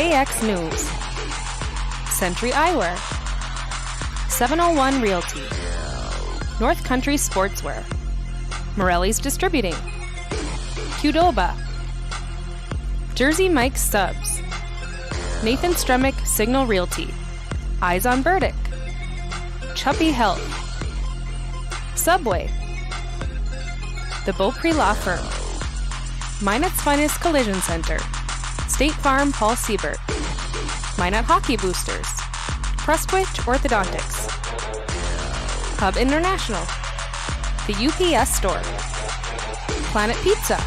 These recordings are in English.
KX News, Century Eyewear, 701 Realty, North Country Sportswear, Morelli's Distributing, Qdoba, Jersey Mike's Subs, Nathan Stremick Signal Realty, Eyes on Burdick, Chuppy Health, Subway, The Beaupre Law Firm, Minot's Finest Collision Center, State Farm Paul Siebert, Minot Hockey Boosters, Prestwich Orthodontics, Hub International, The UPS Store, Planet Pizza,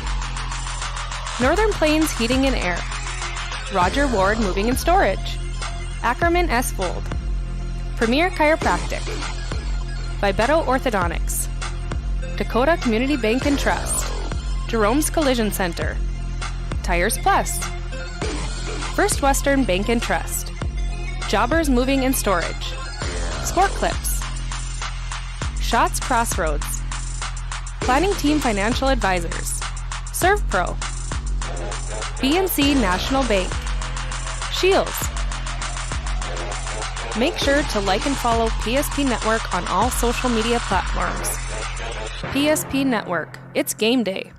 Northern Plains Heating and Air, Roger Ward Moving and Storage, Ackerman S. Fold, Premier Chiropractic, Vibeto Orthodontics, Dakota Community Bank and Trust, Jerome's Collision Center, Tires Plus, First Western Bank and Trust, Jobbers Moving and Storage, Sport Clips, Shots Crossroads, Planning Team Financial Advisors, ServPro, BNC National Bank, Shields. Make sure to like and follow PSP Network on all social media platforms. PSP Network, it's game day.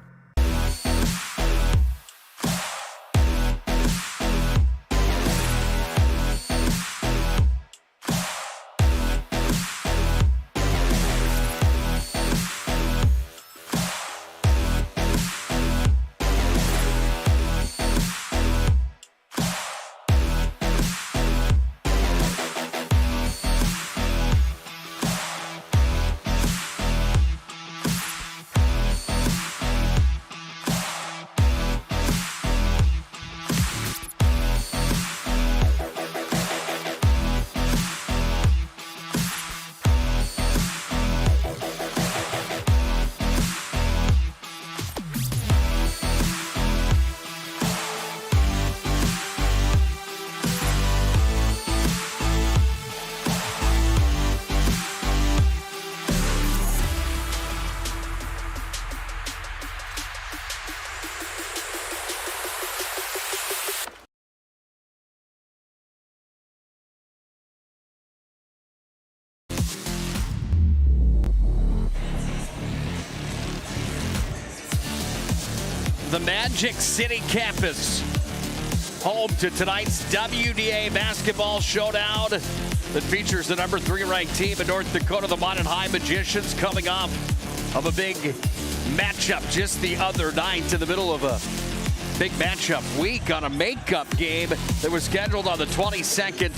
The Magic City campus, home to tonight's WDA basketball showdown that features the number 3 ranked team in North Dakota, the Minot High Magicians, coming off of a big matchup just the other night in the middle of a big matchup week on a makeup game that was scheduled on the 22nd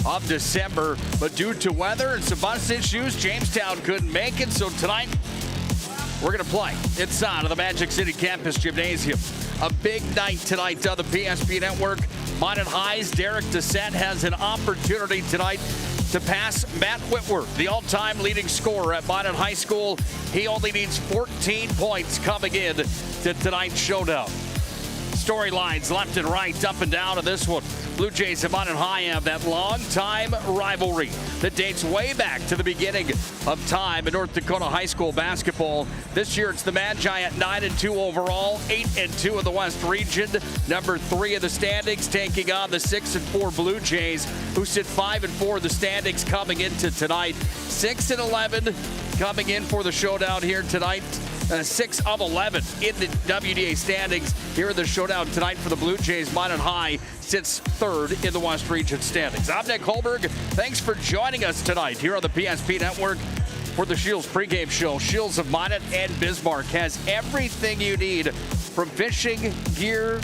of December, but due to weather and some bus issues, Jamestown couldn't make it, so tonight we're going to play inside of the Magic City Campus Gymnasium. A big night tonight on the PSP Network. Minot High's Derek Descent has an opportunity tonight to pass Matt Whitworth, the all-time leading scorer at Minot High School. He only needs 14 points coming in to tonight's showdown. Storylines left and right, up and down in this one. Blue Jays and Minot High have that long-time rivalry that dates way back to the beginning of time in North Dakota high school basketball. This year, it's the Magi at 9-2 overall, 8-2 in the West region, number 3 in the standings, taking on the 6-4 Blue Jays, who sit 5-4 in the standings coming into tonight. 6-11 coming in for the showdown here tonight. 6 of 11 in the WDA standings here in the showdown tonight for the Blue Jays. Minot High sits 3rd in the West Region standings. I'm Nick Holberg. Thanks for joining us tonight here on the PSP Network for the Shields pregame show. Shields of Minot and Bismarck has everything you need, from fishing gear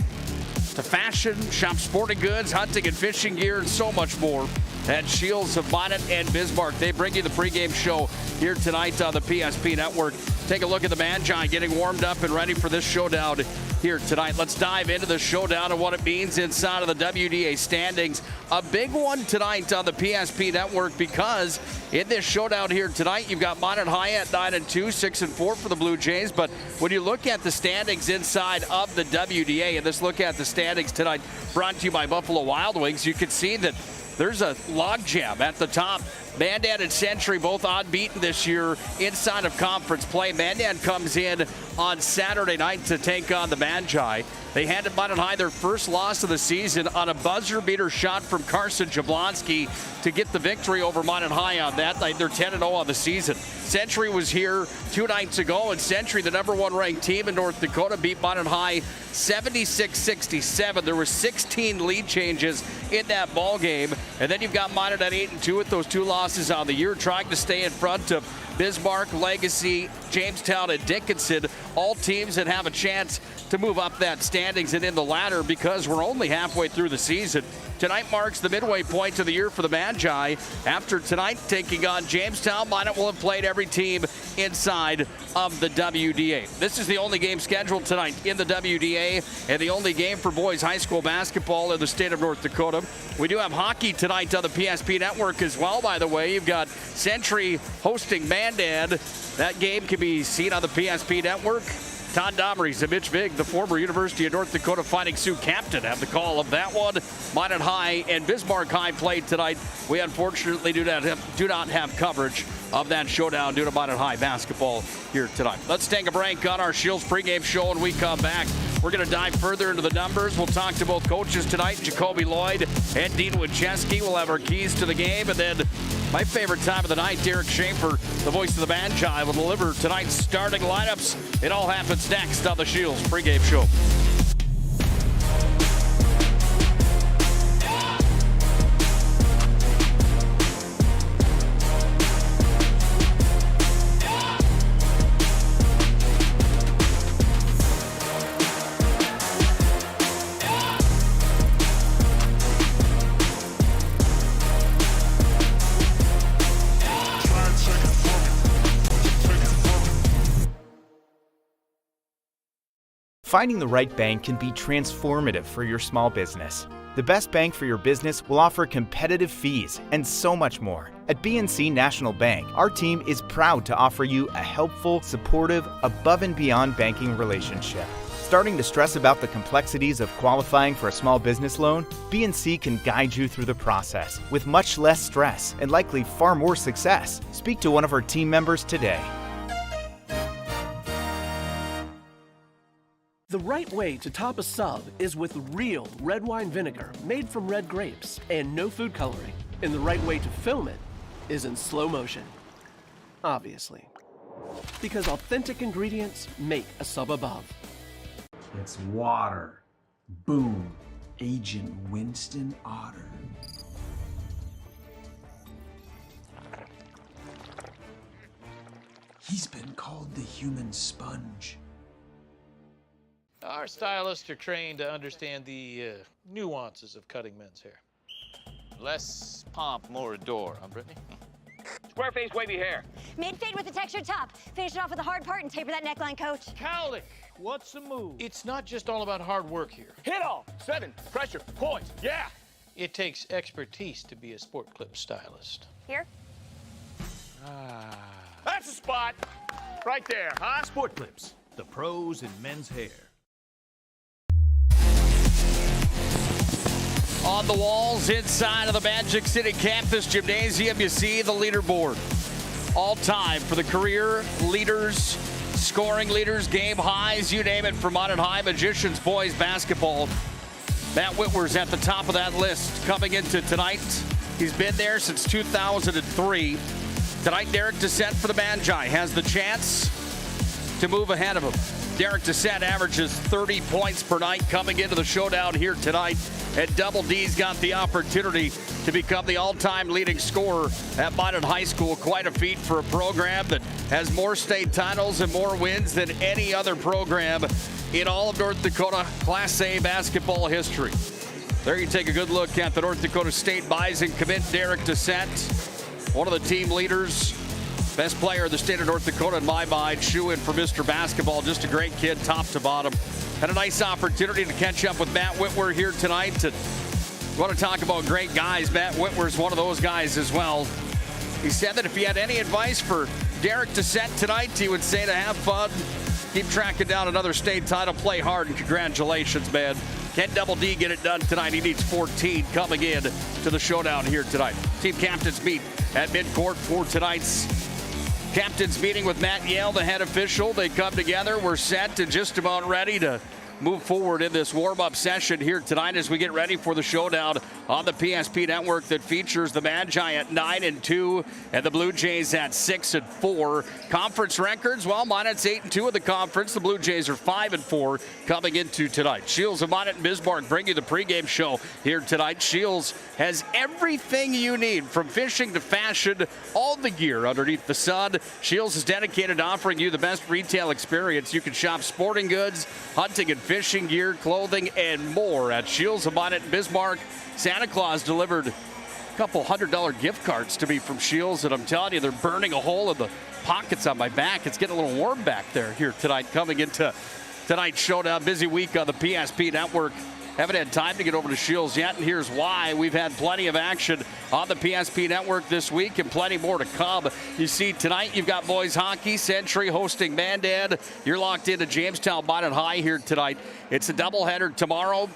to fashion, shop sporting goods, hunting and fishing gear, and so much more at Shields of Minot and Bismarck. They bring you the pregame show here tonight on the PSP Network. Take a look at the Magi getting warmed up and ready for this showdown here tonight. Let's dive into the showdown and what it means inside of the WDA standings. A big one tonight on the PSP Network, because in this showdown here tonight, you've got Minot High at 9-2, 6-4 for the Blue Jays. But when you look at the standings inside of the WDA, and this look at the standings tonight brought to you by Buffalo Wild Wings, you can see that there's a logjam at the top Mandan and Century both unbeaten this year inside of conference play. Mandan comes in on Saturday night to take on the Magi. They handed Minot High their first loss of the season on a buzzer beater shot from Carson Jablonski to get the victory over Minot High on that night. They're 10-0 on the season. Century was here 2 nights ago, and Century, the number 1 ranked team in North Dakota, beat Minot High 76-67. There were 16 lead changes in that ball game, and then you've got Minot at 8-2 with those 2 losses on the year, trying to stay in front of Bismarck, Legacy, Jamestown, and Dickinson, all teams that have a chance to move up that standings and in the ladder, because we're only halfway through the season. Tonight marks the midway point of the year for the Magi. After tonight taking on Jamestown, Minot will have played every team inside of the WDA. This is the only game scheduled tonight in the WDA and the only game for boys high school basketball in the state of North Dakota. We do have hockey tonight on the PSP network as well, by the way. You've got Century hosting Mandan. That game can be seen on the PSP network. Todd Domrys and Mitch Vig, the former University of North Dakota Fighting Sioux captain, have the call of that one. Minot High and Bismarck High played tonight. We unfortunately do not have coverage of that showdown due to Minot High basketball here tonight. Let's take a break on our Shields pregame show, and we come back. We're going to dive further into the numbers. We'll talk to both coaches tonight, Jacoby Lloyd and Dean Winchesky. We'll have our keys to the game, and then my favorite time of the night, Derek Schaefer, the voice of the Magi, will deliver tonight's starting lineups. It all happens next on the Shields pregame show. Finding the right bank can be transformative for your small business. The best bank for your business will offer competitive fees and so much more. At BNC National Bank, our team is proud to offer you a helpful, supportive, above and beyond banking relationship. Starting to stress about the complexities of qualifying for a small business loan? BNC can guide you through the process with much less stress and likely far more success. Speak to one of our team members today. The right way to top a sub is with real red wine vinegar made from red grapes and no food coloring. And the right way to film it is in slow motion. Obviously. Because authentic ingredients make a sub above. It's water. Boom. Agent Winston Otter. He's been called the human sponge. Our stylists are trained to understand the nuances of cutting men's hair. Less pomp, more adore, huh, Brittany? Square face, wavy hair. Mid-fade with a textured top. Finish it off with a hard part and taper that neckline, coach. Cowlick, what's the move? It's not just all about hard work here. Hit all. 7. Pressure. Points. Yeah. It takes expertise to be a sport clip stylist. Here? That's the spot. Right there, huh? Sport Clips, the pros in men's hair. On the walls inside of the Magic City Campus Gymnasium, you see the leaderboard. All time for the career leaders, scoring leaders, game highs, you name it, for Minot High Magicians boys basketball. Matt Whitwer's at the top of that list coming into tonight. He's been there since 2003. Tonight, Derek Dissent for the Magi has the chance to move ahead of him. Derek Dissent averages 30 points per night coming into the showdown here tonight. And Double D's got the opportunity to become the all-time leading scorer at Minot High School. Quite a feat for a program that has more state titles and more wins than any other program in all of North Dakota Class A basketball history. There you take a good look at the North Dakota State Bison commit, Derek Dissent, one of the team leaders. Best player in the state of North Dakota in my mind. Shoe in for Mr. Basketball. Just a great kid, top to bottom. Had a nice opportunity to catch up with Matt Whitwer here tonight. And want to talk about great guys. Matt Whitwer's one of those guys as well. He said that if he had any advice for Derek Dissent tonight, he would say to have fun, keep tracking down another state title, play hard, and congratulations, man. Can Double D get it done tonight? He needs 14 coming in to the showdown here tonight. Team captains meet at midcourt for tonight's captain's meeting with Matt Yale, the head official. They come together. We're set and just about ready to move forward in this warm-up session here tonight as we get ready for the showdown on the PSP network that features the Magi at 9-2 and the Blue Jays at 6-4. Conference records, well, Minot's 8-2 in the conference. The Blue Jays are 5-4 coming into tonight. Shields of Minot and Bismarck bring you the pregame show here tonight. Shields has everything you need from fishing to fashion, all the gear underneath the sun. Shields is dedicated to offering you the best retail experience. You can shop sporting goods, hunting and fishing gear, clothing, and more at Shields of Minot and Bismarck. Santa Claus delivered a couple $100 gift cards to me from Shields, and I'm telling you, they're burning a hole in the pockets on my back. It's getting a little warm back there here tonight coming into tonight's showdown. Busy week on the PSP network. Haven't had time to get over to Shields yet, and here's why. We've had plenty of action on the PSP network this week and plenty more to come. You see, tonight you've got boys hockey, Century hosting Mandan. You're locked into Jamestown Minot High here tonight. It's a doubleheader tomorrow.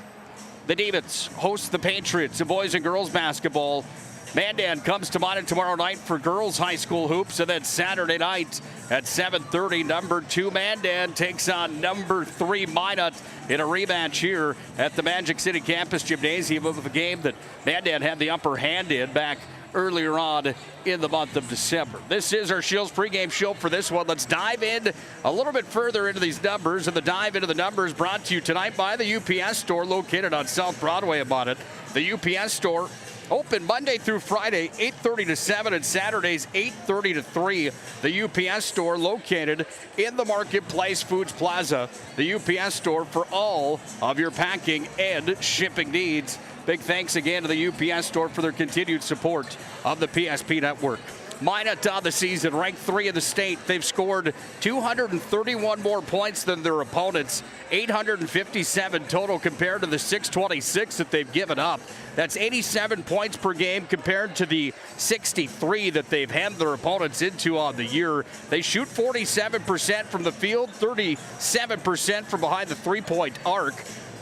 The Demons host the Patriots in boys and girls basketball. Mandan comes to Minot tomorrow night for girls high school hoops, and then Saturday night at 7:30, number 2 Mandan takes on number 3 Minot in a rematch here at the Magic City Campus Gymnasium of a game that Mandan had the upper hand in back earlier on in the month of December. This is our Shields pregame show for this one. Let's dive in a little bit further into these numbers, and the dive into the numbers brought to you tonight by the UPS store located on South Broadway in Minot. The UPS store open Monday through Friday, 8:30 to 7, and Saturdays, 8:30 to 3. The UPS store located in the Marketplace Foods Plaza. The UPS store for all of your packing and shipping needs. Big thanks again to the UPS store for their continued support of the PSP network. Minot on the season, ranked 3 in the state. They've scored 231 more points than their opponents, 857 total compared to the 626 that they've given up. That's 87 points per game compared to the 63 that they've hemmed their opponents into on the year. They shoot 47% from the field, 37% from behind the three-point arc.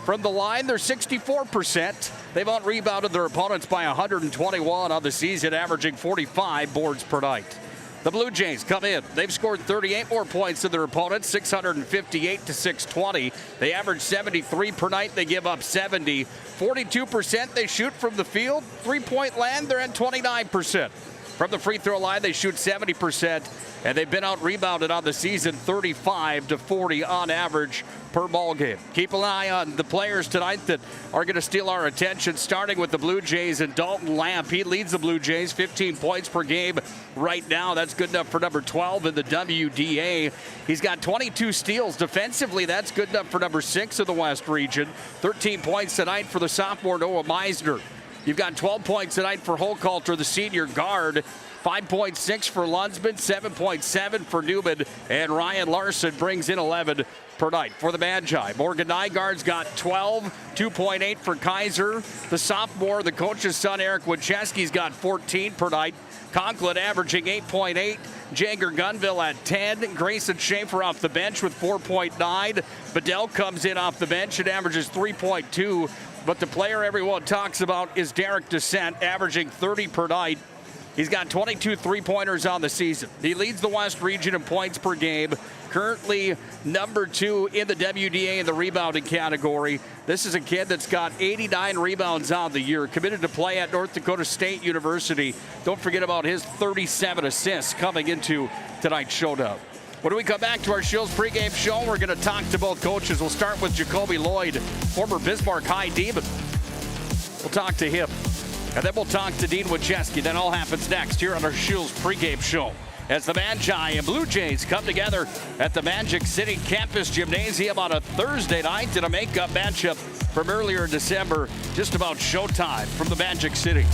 From the line, they're 64%. They've out-rebounded their opponents by 121 on the season, averaging 45 boards per night. The Blue Jays come in. They've scored 38 more points than their opponents, 658 to 620. They average 73 per night. They give up 70. 42% they shoot from the field. Three-point land, they're at 29%. From the free throw line, they shoot 70%, and they've been out-rebounded on the season 35 to 40 on average per ball game. Keep an eye on the players tonight that are going to steal our attention, starting with the Blue Jays and Dalton Lamp. He leads the Blue Jays, 15 points per game right now. That's good enough for number 12 in the WDA. He's got 22 steals. Defensively, that's good enough for number 6 in the West region. 13 points tonight for the sophomore Noah Meisner. You've got 12 points tonight for Holkalter, the senior guard. 5.6 for Lunsman, 7.7 for Newman, and Ryan Larson brings in 11 per night for the Magi. Morgan Nygaard's got 12, 2.8 for Kaiser. The sophomore, the coach's son, Eric Winchesky's got 14 per night. Conklin averaging 8.8. Jager Gunville at 10. Grayson Schaefer off the bench with 4.9. Bedell comes in off the bench and averages 3.2. But the player everyone talks about is Derek Descent, averaging 30 per night. He's got 22 three-pointers on the season. He leads the West region in points per game. Currently number 2 in the WDA in the rebounding category. This is a kid that's got 89 rebounds on the year, committed to play at North Dakota State University. Don't forget about his 37 assists coming into tonight's showdown. When we come back to our Shields pregame show, we're going to talk to both coaches. We'll start with Jacoby Lloyd, former Bismarck High Demon. We'll talk to him. And then we'll talk to Dean Winchesky. That all happens next here on our Shields pregame show, as the Magi and Blue Jays come together at the Magic City Campus Gymnasium on a Thursday night in a makeup matchup from earlier in December. Just about showtime from the Magic City.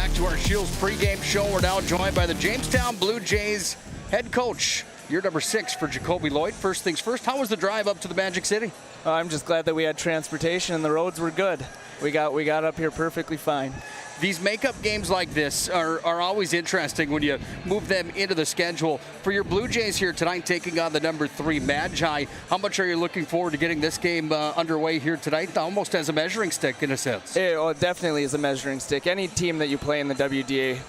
back to our Shields pregame show. We're now joined by the Jamestown Blue Jays head coach, year number 6 for Jacoby Lloyd. First things first, how was the drive up to the Magic City? I'm just glad that we had transportation and the roads were good. We got up here perfectly fine. These makeup games like this are always interesting when you move them into the schedule. For your Blue Jays here tonight, taking on the number 3 Magi, how much are you looking forward to getting this game underway here tonight, almost as a measuring stick in a sense? It definitely is a measuring stick. Any team that you play in the WDA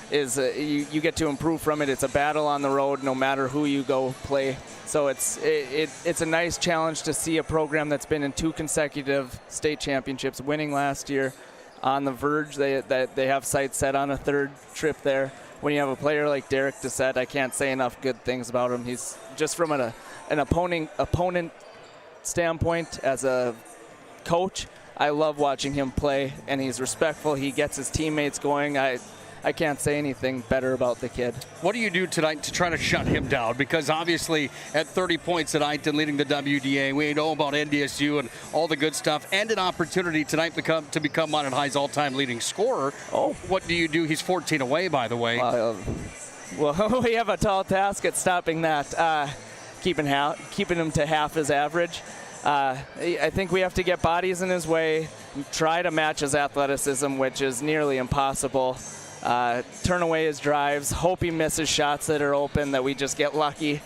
is you get to improve from it. It's a battle on the road no matter who you go play. So it's a nice challenge to see a program that's been in 2 consecutive state championships, winning last year, on the verge. They have sights set on a 3rd trip there. When you have a player like Derek Doucette, I can't say enough good things about him. He's just from an opponent standpoint as a coach, I love watching him play, and he's respectful. He gets his teammates going. I can't say anything better about the kid. What do you do tonight to try to shut him down? Because obviously at 30 points tonight and leading the WDA, we know about NDSU and all the good stuff, and an opportunity tonight to become Minot High's all-time leading scorer. Oh. What do you do? He's 14 away, by the way. Well, we have a tall task at stopping that, keeping him to half his average. I think we have to get bodies in his way, try to match his athleticism, which is nearly impossible. Turn away his drives, hope he misses shots that are open, that we just get lucky.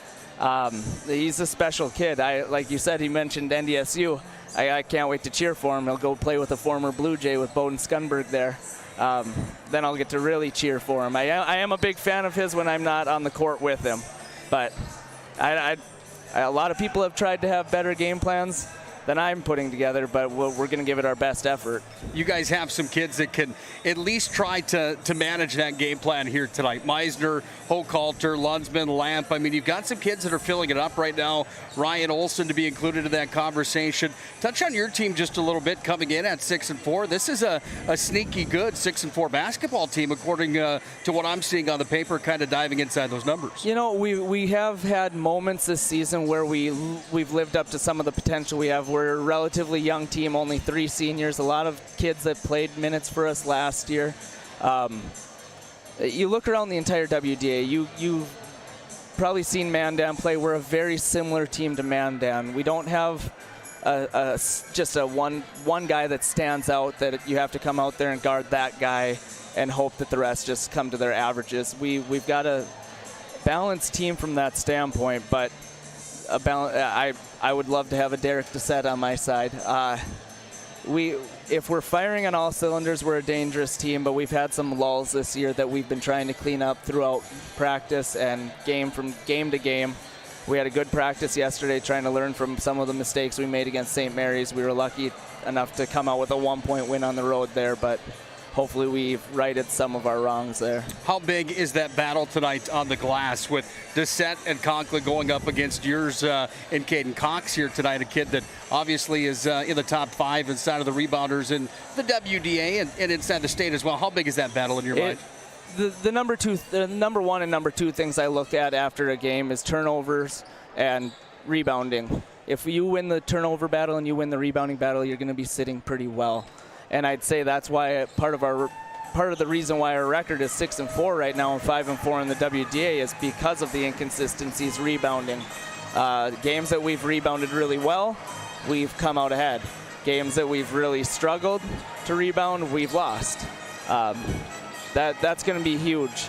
He's a special kid. Like you said, he mentioned NDSU. I can't wait to cheer for him. He'll go play with a former Blue Jay with Bowden Skunberg there. Then I'll get to really cheer for him. I am a big fan of his when I'm not on the court with him. But a lot of people have tried to have better game plans than I'm putting together, but we're going to give it our best effort. You guys have some kids that can at least try to manage that game plan here tonight. Meisner, Hochhalter, Lunsman, Lamp. I mean, you've got some kids that are filling it up right now. Ryan Olson to be included in that conversation. Touch on your team just a little bit, coming in at 6-4. This is a sneaky good 6-4 basketball team, according to what I'm seeing on the paper, kind of diving inside those numbers. You know, we have had moments this season where we've lived up to some of the potential we have. We're a relatively young team, only 3 seniors, a lot of kids that played minutes for us last year. You look around the entire WDA, you've probably seen Mandan play. We're a very similar team to Mandan. We don't have just one guy that stands out that you have to come out there and guard that guy and hope that the rest just come to their averages. We've got a balanced team from that standpoint, but I would love to have a Derek Doucette on my side. If we're firing on all cylinders, we're a dangerous team, but we've had some lulls this year that we've been trying to clean up throughout practice and from game to game. We had a good practice yesterday trying to learn from some of the mistakes we made against St. Mary's. We were lucky enough to come out with a 1-point win on the road there, but hopefully we've righted some of our wrongs there. How big is that battle tonight on the glass with Doucette and Conklin going up against yours and Caden Cox here tonight, a kid that obviously is in the top 5 inside of the rebounders in the WDA and inside the state as well. How big is that battle in your mind? The number 1 and number 2 things I look at after a game is turnovers and rebounding. If you win the turnover battle and you win the rebounding battle, you're going to be sitting pretty well. And I'd say that's why part of the reason why our record is 6-4 right now and 5-4 in the WDA is because of the inconsistencies rebounding. Games that we've rebounded really well, we've come out ahead. Games that we've really struggled to rebound, we've lost. That's going to be huge.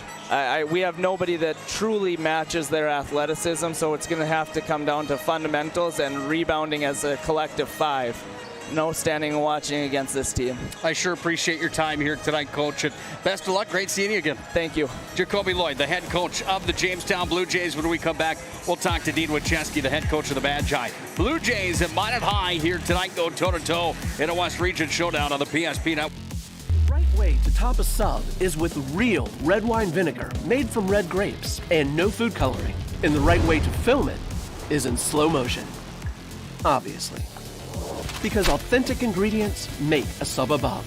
We have nobody that truly matches their athleticism, so it's going to have to come down to fundamentals and rebounding as a collective 5. No standing and watching against this team. I sure appreciate your time here tonight, Coach, and best of luck. Great seeing you again. Thank you. Jacoby Lloyd, the head coach of the Jamestown Blue Jays. When we come back, we'll talk to Dean Winchesky, the head coach of the Magi. Blue Jays at Minot High here tonight, go toe-to-toe in a West Region showdown on the PSP Network. The right way to top a sub is with real red wine vinegar made from red grapes and no food coloring. And the right way to film it is in slow motion. Obviously. Because authentic ingredients make a sub above.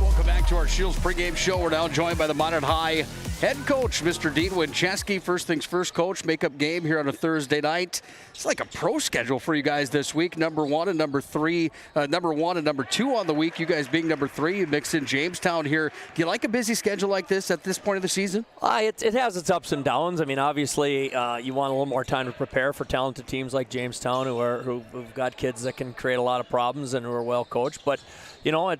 Welcome back to our Shields pregame show. We're now joined by the Minot High head coach, Mr. Dean Winchesky. First things first, coach, make-up game here on a Thursday night. It's like a pro schedule for you guys this week. Number one and number two on the week. You guys being number 3, you mix in Jamestown here. Do you like a busy schedule like this at this point of the season? It has its ups and downs. I mean, obviously, you want a little more time to prepare for talented teams like Jamestown who've got kids that can create a lot of problems and who are well coached. But you know,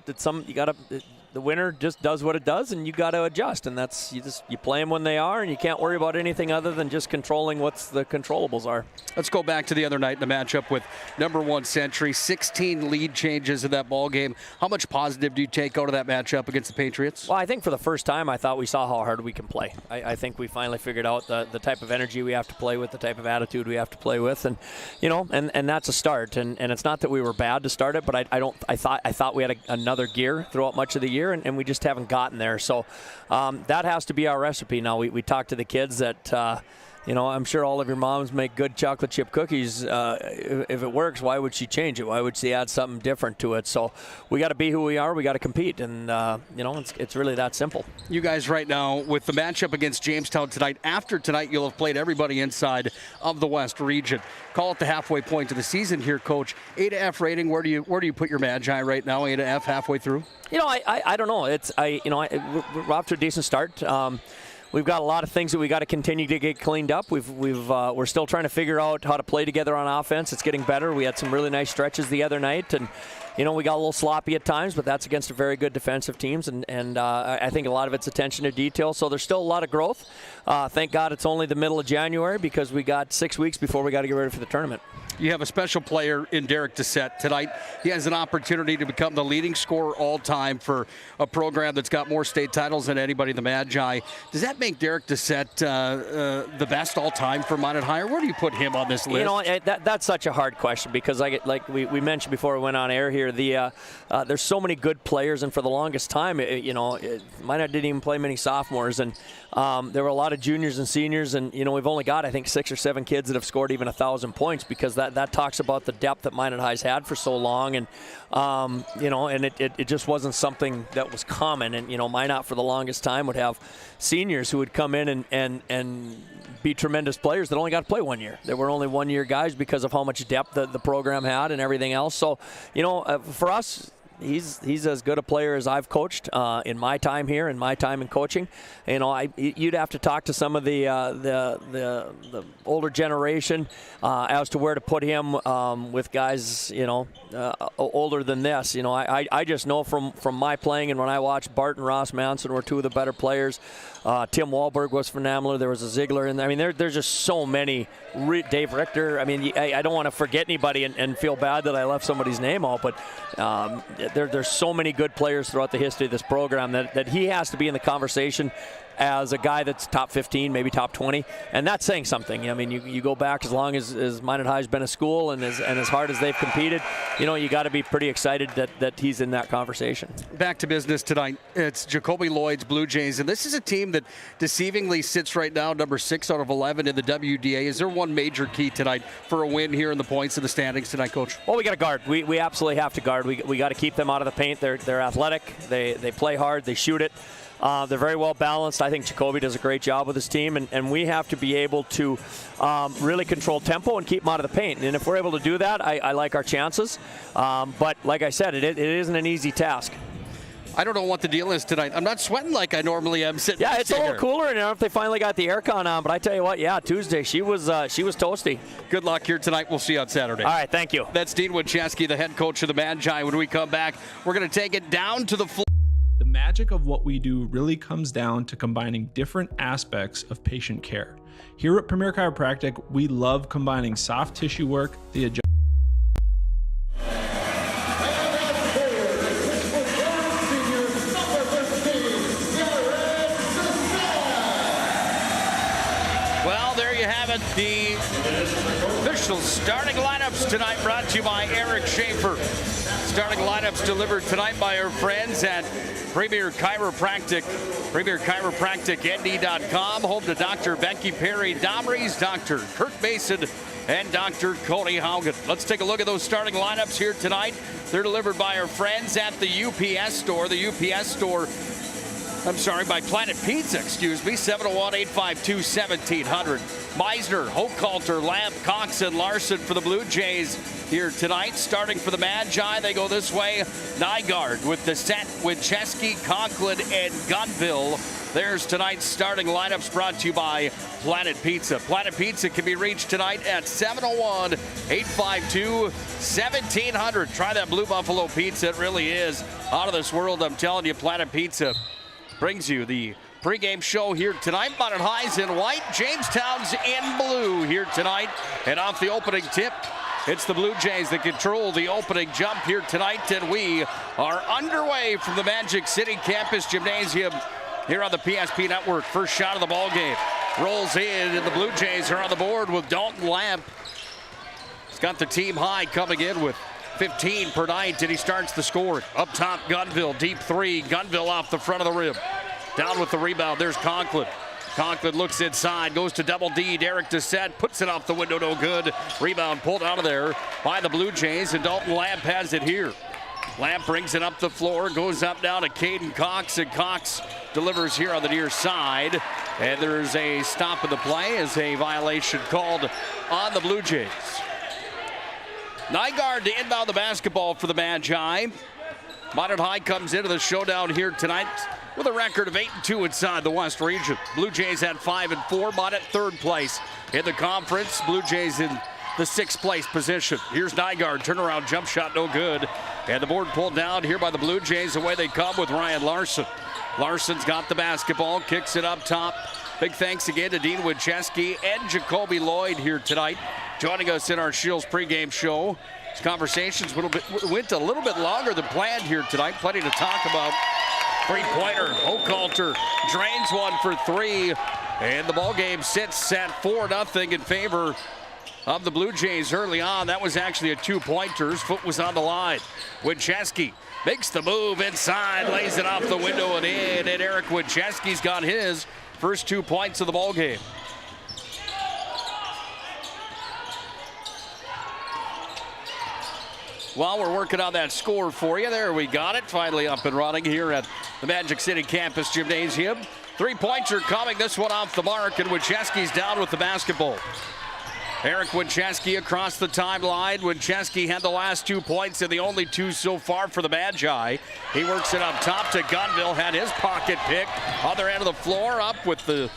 the winner just does what it does, and you got to adjust. And that's you play them when they are, and you can't worry about anything other than just controlling what the controllables are. Let's go back to the other night in the matchup with number 1 Century. 16 lead changes in that ball game. How much positive do you take out of that matchup against the Patriots? Well, I think for the first time, I thought we saw how hard we can play. I think we finally figured out the type of energy we have to play with, the type of attitude we have to play with, and you know, and that's a start. And it's not that we were bad to start it, but I thought we had another gear throughout much of the year, and we just haven't gotten there. So that has to be our recipe. Now we talked to the kids that you know, I'm sure all of your moms make good chocolate chip cookies. If it works, why would she change it? Why would she add something different to it? So we got to be who we are. We got to compete, and you know, it's really that simple. You guys right now with the matchup against Jamestown tonight. After tonight, you'll have played everybody inside of the West region. Call it the halfway point of the season here, Coach. A to F rating. Where do you put your Magi right now? A to F halfway through. You know, I don't know. We're off to a decent start. We've got a lot of things that we got to continue to get cleaned up. We're still trying to figure out how to play together on offense. It's getting better. We had some really nice stretches the other night, and you know, we got a little sloppy at times, but that's against a very good defensive teams, and I think a lot of it's attention to detail. So there's still a lot of growth. Thank God it's only the middle of January, because we got 6 weeks before we got to get ready for the tournament. You have a special player in Derek Doucette tonight. He has an opportunity to become the leading scorer all time for a program that's got more state titles than anybody in the Magi. Does that make Derek Doucette the best all time for Minot High? Where do you put him on this list? You know, that's such a hard question, because like we mentioned before we went on air here, there's so many good players, and for the longest time, Minot didn't even play many sophomores, and there were a lot of juniors and seniors, and you know, we've only got, I think, 6 or 7 kids that have scored even 1,000 points, because that talks about the depth that Minot High's had for so long, and you know, and it just wasn't something that was common. And you know, Minot for the longest time would have seniors who would come in and be tremendous players that only got to play 1 year. They were only 1-year guys because of how much depth the program had and everything else. So you know, for us, he's as good a player as I've coached in my time here, in my time in coaching. You know, you'd have to talk to some of the older generation as to where to put him with guys, you know, older than this. You know, I just know from my playing, and when I watched Bart and Ross Manson were 2 of the better players. Tim Wahlberg was phenomenal. There was a Ziegler in there. I mean, there's just so many. Dave Richter. I mean, I don't want to forget anybody and feel bad that I left somebody's name out, but there's so many good players throughout the history of this program that he has to be in the conversation as a guy that's top 15, maybe top 20, and that's saying something. I mean, you go back as long as Minot High's been a school, and as hard as they've competed, you know, you got to be pretty excited that he's in that conversation. Back to business tonight. It's Jacoby Lloyd's Blue Jays, and this is a team that deceivingly sits right now number 6 out of 11 in the WDA. Is there one major key tonight for a win here in the points of the standings tonight, Coach? Well, we got to guard. We absolutely have to guard. We got to keep them out of the paint. They're athletic. They play hard. They shoot it. They're very well balanced. I think Jacoby does a great job with his team, and we have to be able to really control tempo and keep them out of the paint. And if we're able to do that, I like our chances. But like I said, it isn't an easy task. I don't know what the deal is tonight. I'm not sweating like I normally am sitting. Yeah, it's a little cooler, and I don't know if they finally got the aircon on. But I tell you what, yeah, Tuesday she was toasty. Good luck here tonight. We'll see you on Saturday. All right, thank you. That's Dean Winchesky, the head coach of the Magi. When we come back, we're going to take it down to the floor. The magic of what we do really comes down to combining different aspects of patient care. Here at Premier Chiropractic, we love combining soft tissue work, the adjustment. Well, there you have it. The official starting lineups tonight brought to you by Eric Schaefer. Starting lineups delivered tonight by our friends at Premier Chiropractic, PremierChiropracticND.com, home to Dr. Becky Perry Domries, Dr. Kirk Mason, and Dr. Cody Haugen. Let's take a look at those starting lineups here tonight. They're delivered by our friends at the UPS store. The UPS store By Planet Pizza, excuse me. 701-852-1700. Meisner, Hochhalter, Lamb, Cox, and Larson for the Blue Jays here tonight. Starting for the Magi, they go this way. Nygaard with the set with Chesky, Conklin, and Gunville. There's tonight's starting lineups brought to you by Planet Pizza. Planet Pizza can be reached tonight at 701-852-1700. Try that Blue Buffalo pizza. It really is out of this world. I'm telling you, Planet Pizza brings you the pregame show here tonight. Minot High's in white, Jamestown's in blue here tonight. And off the opening tip, it's the Blue Jays that control the opening jump here tonight. And we are underway from the Magic City Campus Gymnasium here on the PSP Network. First shot of the ball game rolls in, and the Blue Jays are on the board with Dalton Lamp. He's got the team high coming in with 15 per night, and he starts the score. Up top, Gunville, deep three. Gunville off the front of the rim. Down with the rebound, there's Conklin. Conklin looks inside, goes to double D. Derek Doucette puts it off the window, no good. Rebound pulled out of there by the Blue Jays, and Dalton Lamp has it here. Lamp brings it up the floor, goes up down to Caden Cox, and Cox delivers here on the near side. And there's a stop of the play as a violation called on the Blue Jays. Nygaard to inbound the basketball for the Magi. Minot High comes into the showdown here tonight with a record of 8-2 inside the West region. Blue Jays at 5-4, Minot third place in the conference. Blue Jays in the sixth place position. Here's Nygaard, turnaround jump shot, no good. And the board pulled down here by the Blue Jays. Away they come with Ryan Larson. Larson's got the basketball, kicks it up top. Big thanks again to Dean Winchesky and Jacoby Lloyd here tonight, joining us in our Shields pregame show. These conversations went a little bit longer than planned here tonight. Plenty to talk about. Three-pointer, Hochhalter drains one for three. And the ball game sits at 4-0 in favor of the Blue Jays early on. That was actually a two-pointer. His foot was on the line. Winchesky makes the move inside, lays it off the window and in. And Eric Winchesky's got his first 2 points of the ball game. While we're working on that score for you, there we got it. Finally up and running here at the Magic City Campus Gymnasium. Three-pointer coming, this one off the mark, and Winchesky's down with the basketball. Eric Winchesky across the timeline. Winchesky had the last 2 points and the only 2 so far for the Magi. He works it up top to Gunville, had his pocket picked. Other end of the floor, up with the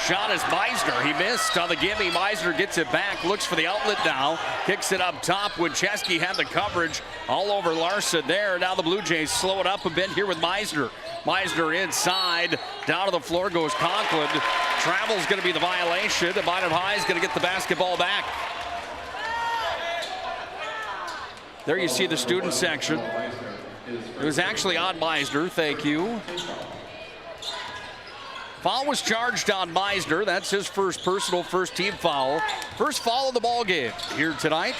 shot is Meisner. He missed on the gimme. Meisner gets it back, looks for the outlet now, kicks it up top. Winchesky had the coverage all over Larson there. Now the Blue Jays slow it up a bit here with Meisner. Meisner inside, down to the floor goes Conklin. Travel's going to be the violation. Minot High is going to get the basketball back. There you see the student section. It was actually on Meisner, thank you. Foul was charged on Meisner. That's his first personal, first team foul. First foul of the ball game here tonight.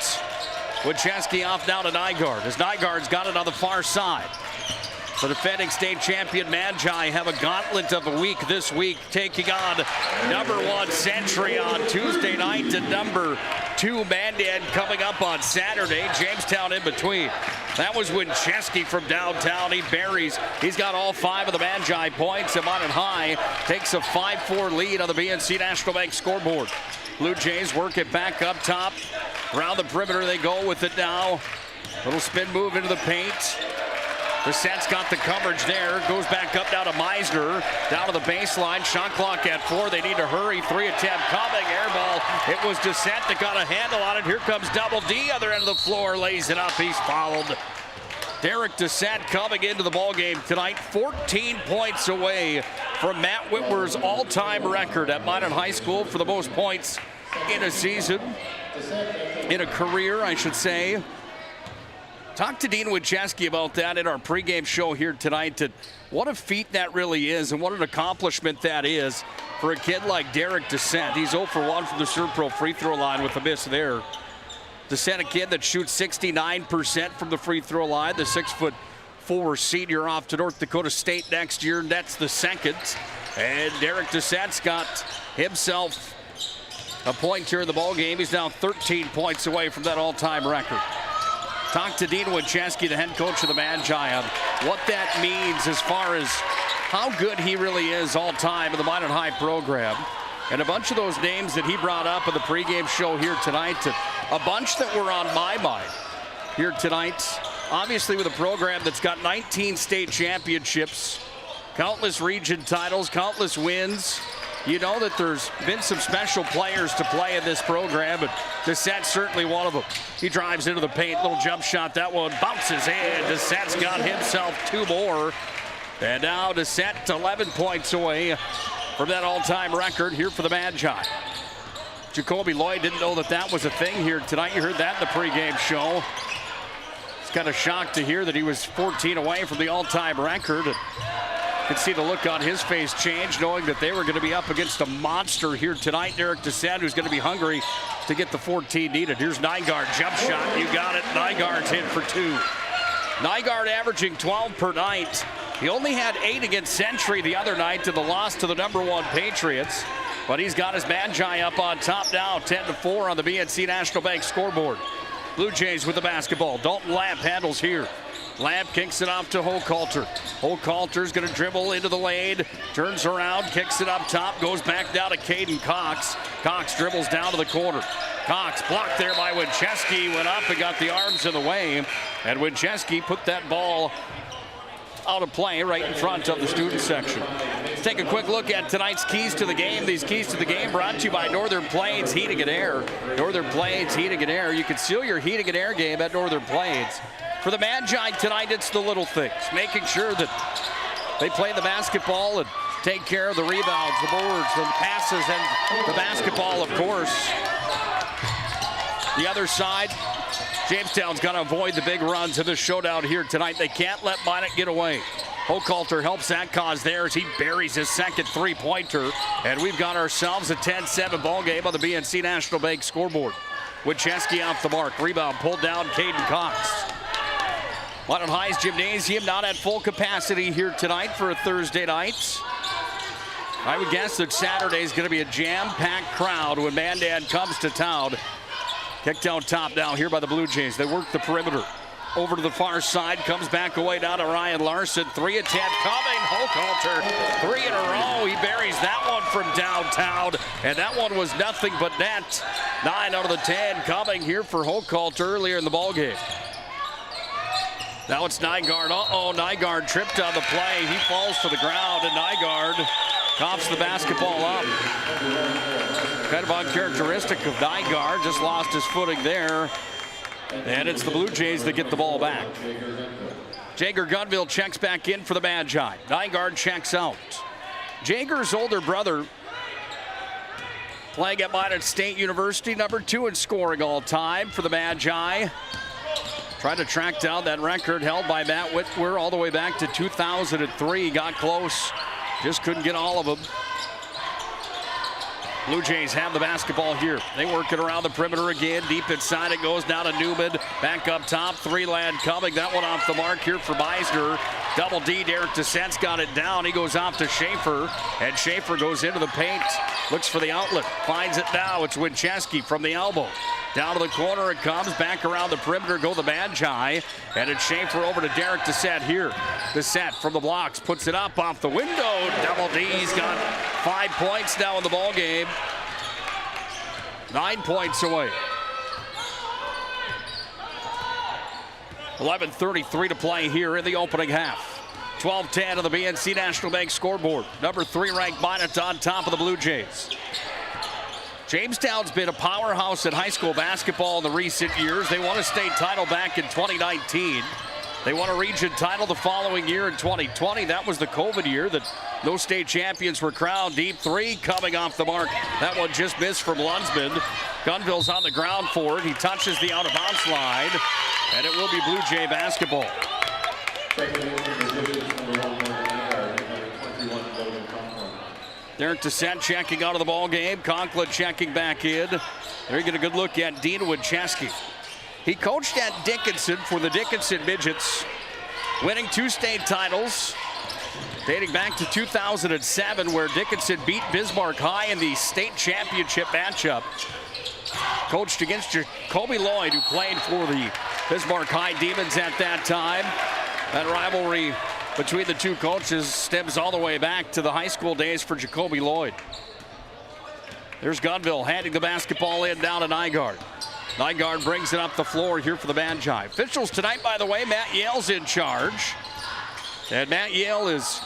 Winchesky off now to Nygaard, as Nygaard's got it on the far side. The defending state champion Magi have a gauntlet of a week this week, taking on number 1 Century on Tuesday night and number 2 Mandan coming up on Saturday. Jamestown in between. That was Winchesky from downtown. He buries. He's got all 5 of the Magi points. And Minot High takes a 5-4 lead on the BNC National Bank scoreboard. Blue Jays work it back up top. Around the perimeter they go with it now. Little spin move into the paint. The set's got the coverage there. Goes back up now to Meisner. Down to the baseline. Shot clock at 4. They need to hurry. 3 attempt coming. Air ball. It was Doucette that got a handle on it. Here comes Double D. Other end of the floor. Lays it up. He's fouled. Derek Doucette coming into the ballgame tonight. 14 points away from Matt Whitmer's all-time record at Minot High School for the most points in a season. In a career, I should say. Talked to Dean Winchesky about that in our pregame show here tonight. And what a feat that really is, and what an accomplishment that is for a kid like Derek Doucette. He's 0 for 1 from the Serpro free throw line with a miss there. Doucette, a kid that shoots 69% from the free throw line. The 6'4" senior off to North Dakota State next year. That's the second. And Derek Doucette's got himself a point here in the ball game. He's now 13 points away from that all-time record. Talked to Dean Winchesky, the head coach of the Magi, on what that means as far as how good he really is all time in the Minot High program. And a bunch of those names that he brought up in the pregame show here tonight, a bunch that were on my mind here tonight. Obviously with a program that's got 19 state championships, countless region titles, countless wins. You know that there's been some special players to play in this program, but Dessette's certainly one of them. He drives into the paint, little jump shot, that one bounces in. Dessette's got himself 2 more. And now Dessette 11 points away from that all-time record here for the Magi. Jacoby Lloyd didn't know that was a thing here tonight. You heard that in the pregame show. It's kind of shocked to hear that he was 14 away from the all-time record. And you can see the look on his face change, knowing that they were going to be up against a monster here tonight. Derek Dessette, who's going to be hungry to get the 14 needed. Here's Nygaard, jump shot. You got it. Nygaard's in for 2. Nygaard averaging 12 per night. He only had 8 against Century the other night to the loss to the #1 Patriots. But he's got his Magi up on top now, 10-4 on the BNC National Bank scoreboard. Blue Jays with the basketball. Dalton Lamp handles here. Lamp kicks it off to Hochhalter. Hochhalter's going to dribble into the lane, turns around, kicks it up top, goes back down to Caden Cox. Cox dribbles down to the corner. Cox blocked there by Winchesky, went up and got the arms in the way. And Winchesky put that ball out of play right in front of the student section. Let's take a quick look at tonight's keys to the game. These keys to the game brought to you by Northern Plains Heating and Air. Northern Plains Heating and Air. You can seal your heating and air game at Northern Plains. For the Magi tonight, it's the little things, making sure that they play the basketball and take care of the rebounds, the boards, the passes, and the basketball, of course. The other side, Jamestown's got to avoid the big runs in this showdown here tonight. They can't let Minot get away. Hochhalter helps that cause there as he buries his second 3-pointer. And we've got ourselves a 10-7 ball game on the BNC National Bank scoreboard. Winchesky off the mark. Rebound pulled down, Caden Cox. Minot High's gymnasium not at full capacity here tonight for a Thursday night. I would guess that Saturday is going to be a jam-packed crowd when Mandan comes to town. Kicked down top now here by the Blue Jays. They work the perimeter. Over to the far side, comes back away down to Ryan Larson. 3 attempt coming. Hochhalter, 3 in a row. He buries that one from downtown, and that one was nothing but net. 9 out of the 10 coming here for Hochhalter earlier in the ballgame. Now it's Nygaard. Nygaard tripped on the play. He falls to the ground, and Nygaard coughs the basketball up. Kind of uncharacteristic of Nygaard. Just lost his footing there. And it's the Blue Jays that get the ball back. Jager Gunville checks back in for the Magi. Nygaard checks out. Jager's older brother, playing at Minot State University, #2 in scoring all time for the Magi. Trying to track down that record held by Matt Whitwer all the way back to 2003. Got close, just couldn't get all of them. Blue Jays have the basketball here. They work it around the perimeter again. Deep inside it goes down to Newman. Back up top, 3-land coming. That one off the mark here for Meisner. Double D, Derek Dessette's got it down. He goes off to Schaefer, and Schaefer goes into the paint. Looks for the outlet, finds it now. It's Winchesky from the elbow. Down to the corner it comes, back around the perimeter go the Magi, and it's Schaefer over to Derek Dessette here. Dessette from the blocks, puts it up off the window. Double D's got 5 points now in the ball game. 9 points away. 11:33 to play here in the opening half. 12-10 on the BNC National Bank scoreboard. #3 ranked Minot on top of the Blue Jays. Jamestown's been a powerhouse in high school basketball in the recent years. They won a state title back in 2019. They won a region title the following year in 2020. That was the COVID year that no state champions were crowned. Deep 3 coming off the mark. That one just missed from Lunsman. Gunville's on the ground for it. He touches the out-of-bounds line, and it will be Blue Jay basketball. Derek Dessette checking out of the ball game. Conklin checking back in. There you get a good look at Dean Winchesky. He coached at Dickinson for the Dickinson Midgets, winning 2 state titles dating back to 2007, where Dickinson beat Bismarck High in the state championship matchup. Coached against Jacoby Lloyd, who played for the Bismarck High Demons at that time. That rivalry between the two coaches stems all the way back to the high school days for Jacoby Lloyd. There's Gunville handing the basketball in down to Nygaard. Nygaard brings it up the floor here for the Magi. Officials tonight, by the way, Matt Yale's in charge. And Matt Yale is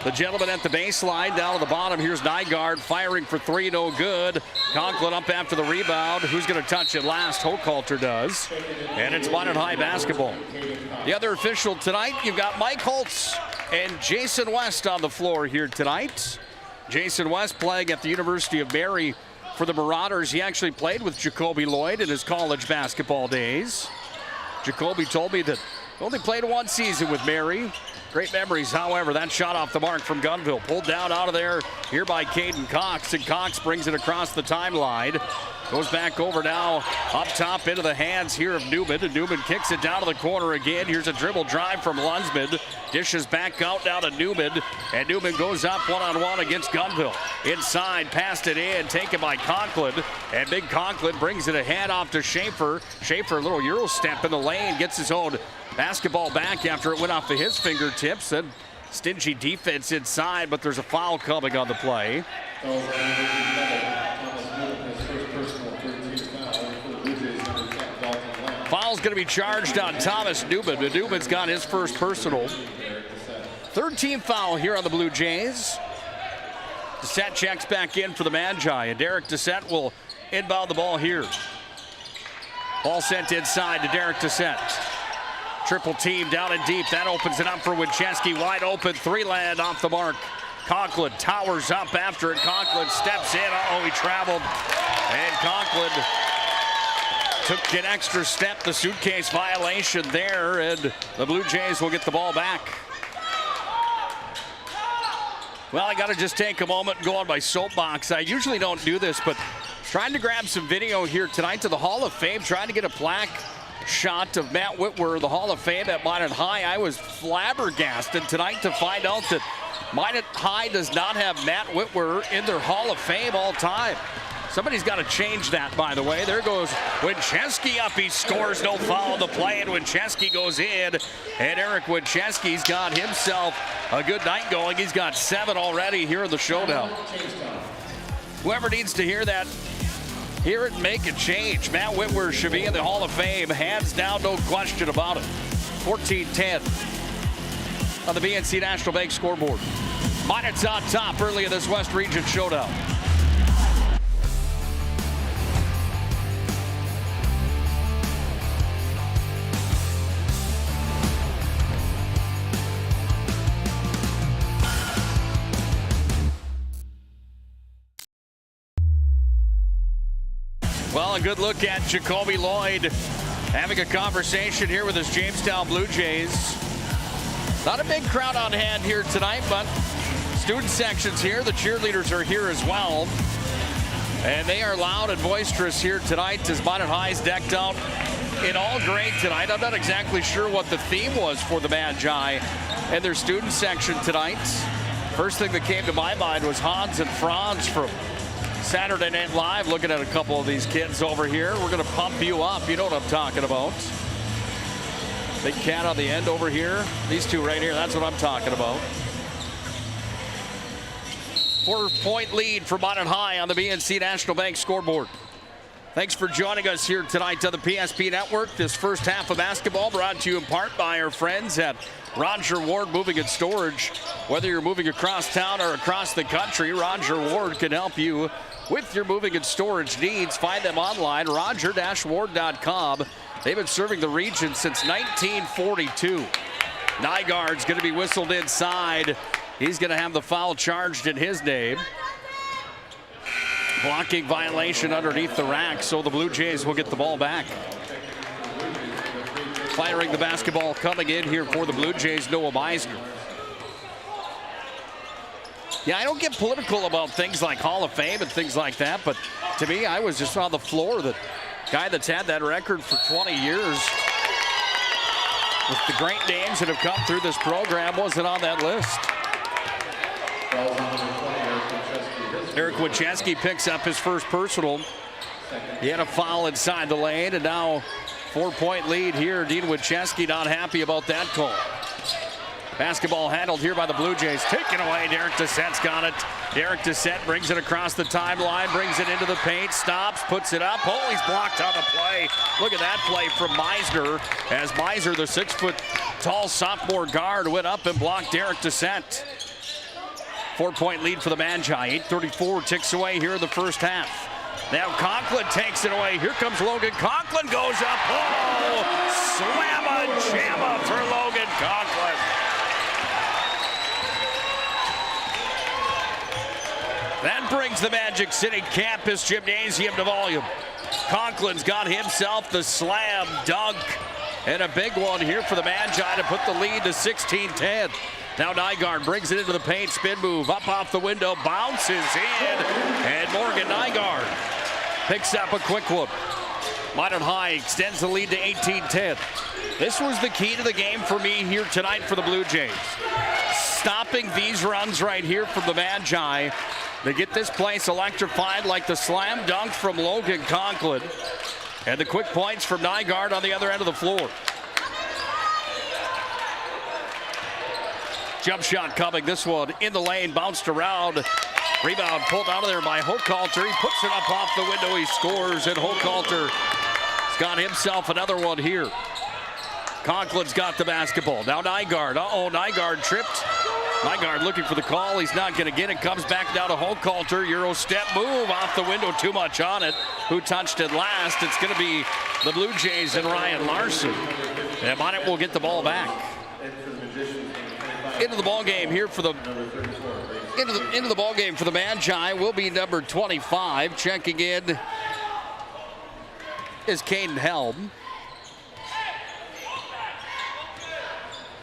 the gentleman at the baseline. Down to the bottom, here's Nygaard firing for three, no good. Conklin up after the rebound. Who's going to touch it last? Hochhalter does. And it's Minot High basketball. The other official tonight, you've got Mike Holtz and Jason West on the floor here tonight. Jason West playing at the University of Mary for the Marauders. He actually played with Jacoby Lloyd in his college basketball days. Jacoby told me that he only played one season with Mary. Great memories, however. That shot off the mark from Gunville. Pulled down out of there here by Caden Cox, and Cox brings it across the timeline. Goes back over now up top into the hands here of Newman, and Newman kicks it down to the corner again. Here's a dribble drive from Lunsman. Dishes back out now to Newman, and Newman goes up one-on-one against Gunville. Inside, passed it in, taken by Conklin, and big Conklin brings it ahead off to Schaefer. Schaefer, a little Euro step in the lane, gets his own basketball back after it went off of his fingertips, and stingy defense inside, but there's a foul coming on the play. Foul's going to be charged on Thomas Newman, but Newman's got his first personal. Third team foul here on the Blue Jays. Dissett checks back in for the Magi, and Derek Dissett will inbound the ball here. Ball sent inside to Derek Dissett. Triple team down and deep. That opens it up for Winchesky. Wide open. Three land off the mark. Conklin towers up after it. Conklin steps in. Uh-oh, he traveled. And Conklin took an extra step. The suitcase violation there. And the Blue Jays will get the ball back. Well, I got to just take a moment and go on my soapbox. I usually don't do this, but trying to grab some video here tonight to the Hall of Fame. Trying to get a plaque shot of Matt Whitwer, the Hall of Fame at Minot High. I was flabbergasted tonight to find out that Minot High does not have Matt Whitwer in their Hall of Fame all time. Somebody's got to change that, by the way. There goes Winchesky up. He scores, no foul on the play, and Winchesky goes in. And Eric Winchesky's got himself a good night going. He's got 7 already here in the showdown. Whoever needs to hear that, hear it and make a change. Matt Whitwer should be in the Hall of Fame. Hands down, no question about it. 14-10 on the BNC National Bank scoreboard. Minot's on top early in this West Region showdown. Well, a good look at Jacoby Lloyd having a conversation here with his Jamestown Blue Jays. Not a big crowd on hand here tonight, but student sections here. The cheerleaders are here as well. And they are loud and boisterous here tonight as Minot High's decked out in all gray tonight. I'm not exactly sure what the theme was for the Magi and their student section tonight. First thing that came to my mind was Hans and Franz from Saturday Night Live, looking at a couple of these kids over here. We're going to pump you up. You know what I'm talking about. Big cat on the end over here. These two right here, that's what I'm talking about. 4-point lead for Minot High on the BNC National Bank scoreboard. Thanks for joining us here tonight on the PSP Network. This first half of basketball brought to you in part by our friends at Roger Ward Moving and Storage. Whether you're moving across town or across the country, Roger Ward can help you with your moving and storage needs. Find them online, roger-ward.com. They've been serving the region since 1942. Nygaard's going to be whistled inside. He's going to have the foul charged in his name. Blocking violation underneath the rack, so the Blue Jays will get the ball back. Firing the basketball coming in here for the Blue Jays, Noah Meisner. Yeah, I don't get political about things like Hall of Fame and things like that, but to me, I was just on the floor. The guy that's had that record for 20 years with the great names that have come through this program wasn't on that list. Eric Winchesky picks up his first personal. He had a foul inside the lane, and now 4-point lead here. Dean Winchesky not happy about that call. Basketball handled here by the Blue Jays. Taken away. Derek Dissent's got it. Derek Dissent brings it across the timeline, brings it into the paint, stops, puts it up. Oh, he's blocked on the play. Look at that play from Meisner. As Meisner, the 6-foot-tall sophomore guard, went up and blocked Derek Dissent. 4-point lead for the Magi. 8:34 ticks away here in the first half. Now Conklin takes it away. Here comes Logan. Conklin goes up. Oh, slamma-jamma for Logan Conklin. That brings the Magic City Campus Gymnasium to volume. Conklin's got himself the slam dunk. And a big one here for the Magi to put the lead to 16-10. Now Nygaard brings it into the paint. Spin move up off the window. Bounces in. And Morgan Nygaard picks up a quick one. Minot High extends the lead to 18-10. This was the key to the game for me here tonight for the Blue Jays. Stopping these runs right here from the Magi. They get this place electrified like the slam dunk from Logan Conklin. And the quick points from Nygaard on the other end of the floor. Jump shot coming. This one in the lane, bounced around. Rebound pulled out of there by Hochhalter. He puts it up off the window. He scores, and Hochhalter's got himself another one here. Conklin's got the basketball. Now Nygaard. Nygaard tripped. Nygaard looking for the call. He's not going to get it. Comes back down to Hochhalter. Euro step move off the window. Too much on it. Who touched it last? It's going to be the Blue Jays and Ryan Larson. And Minot will get the ball back. Into the ball game here for the into the ball game for the Magi will be number 25. Checking in is Caden Helm.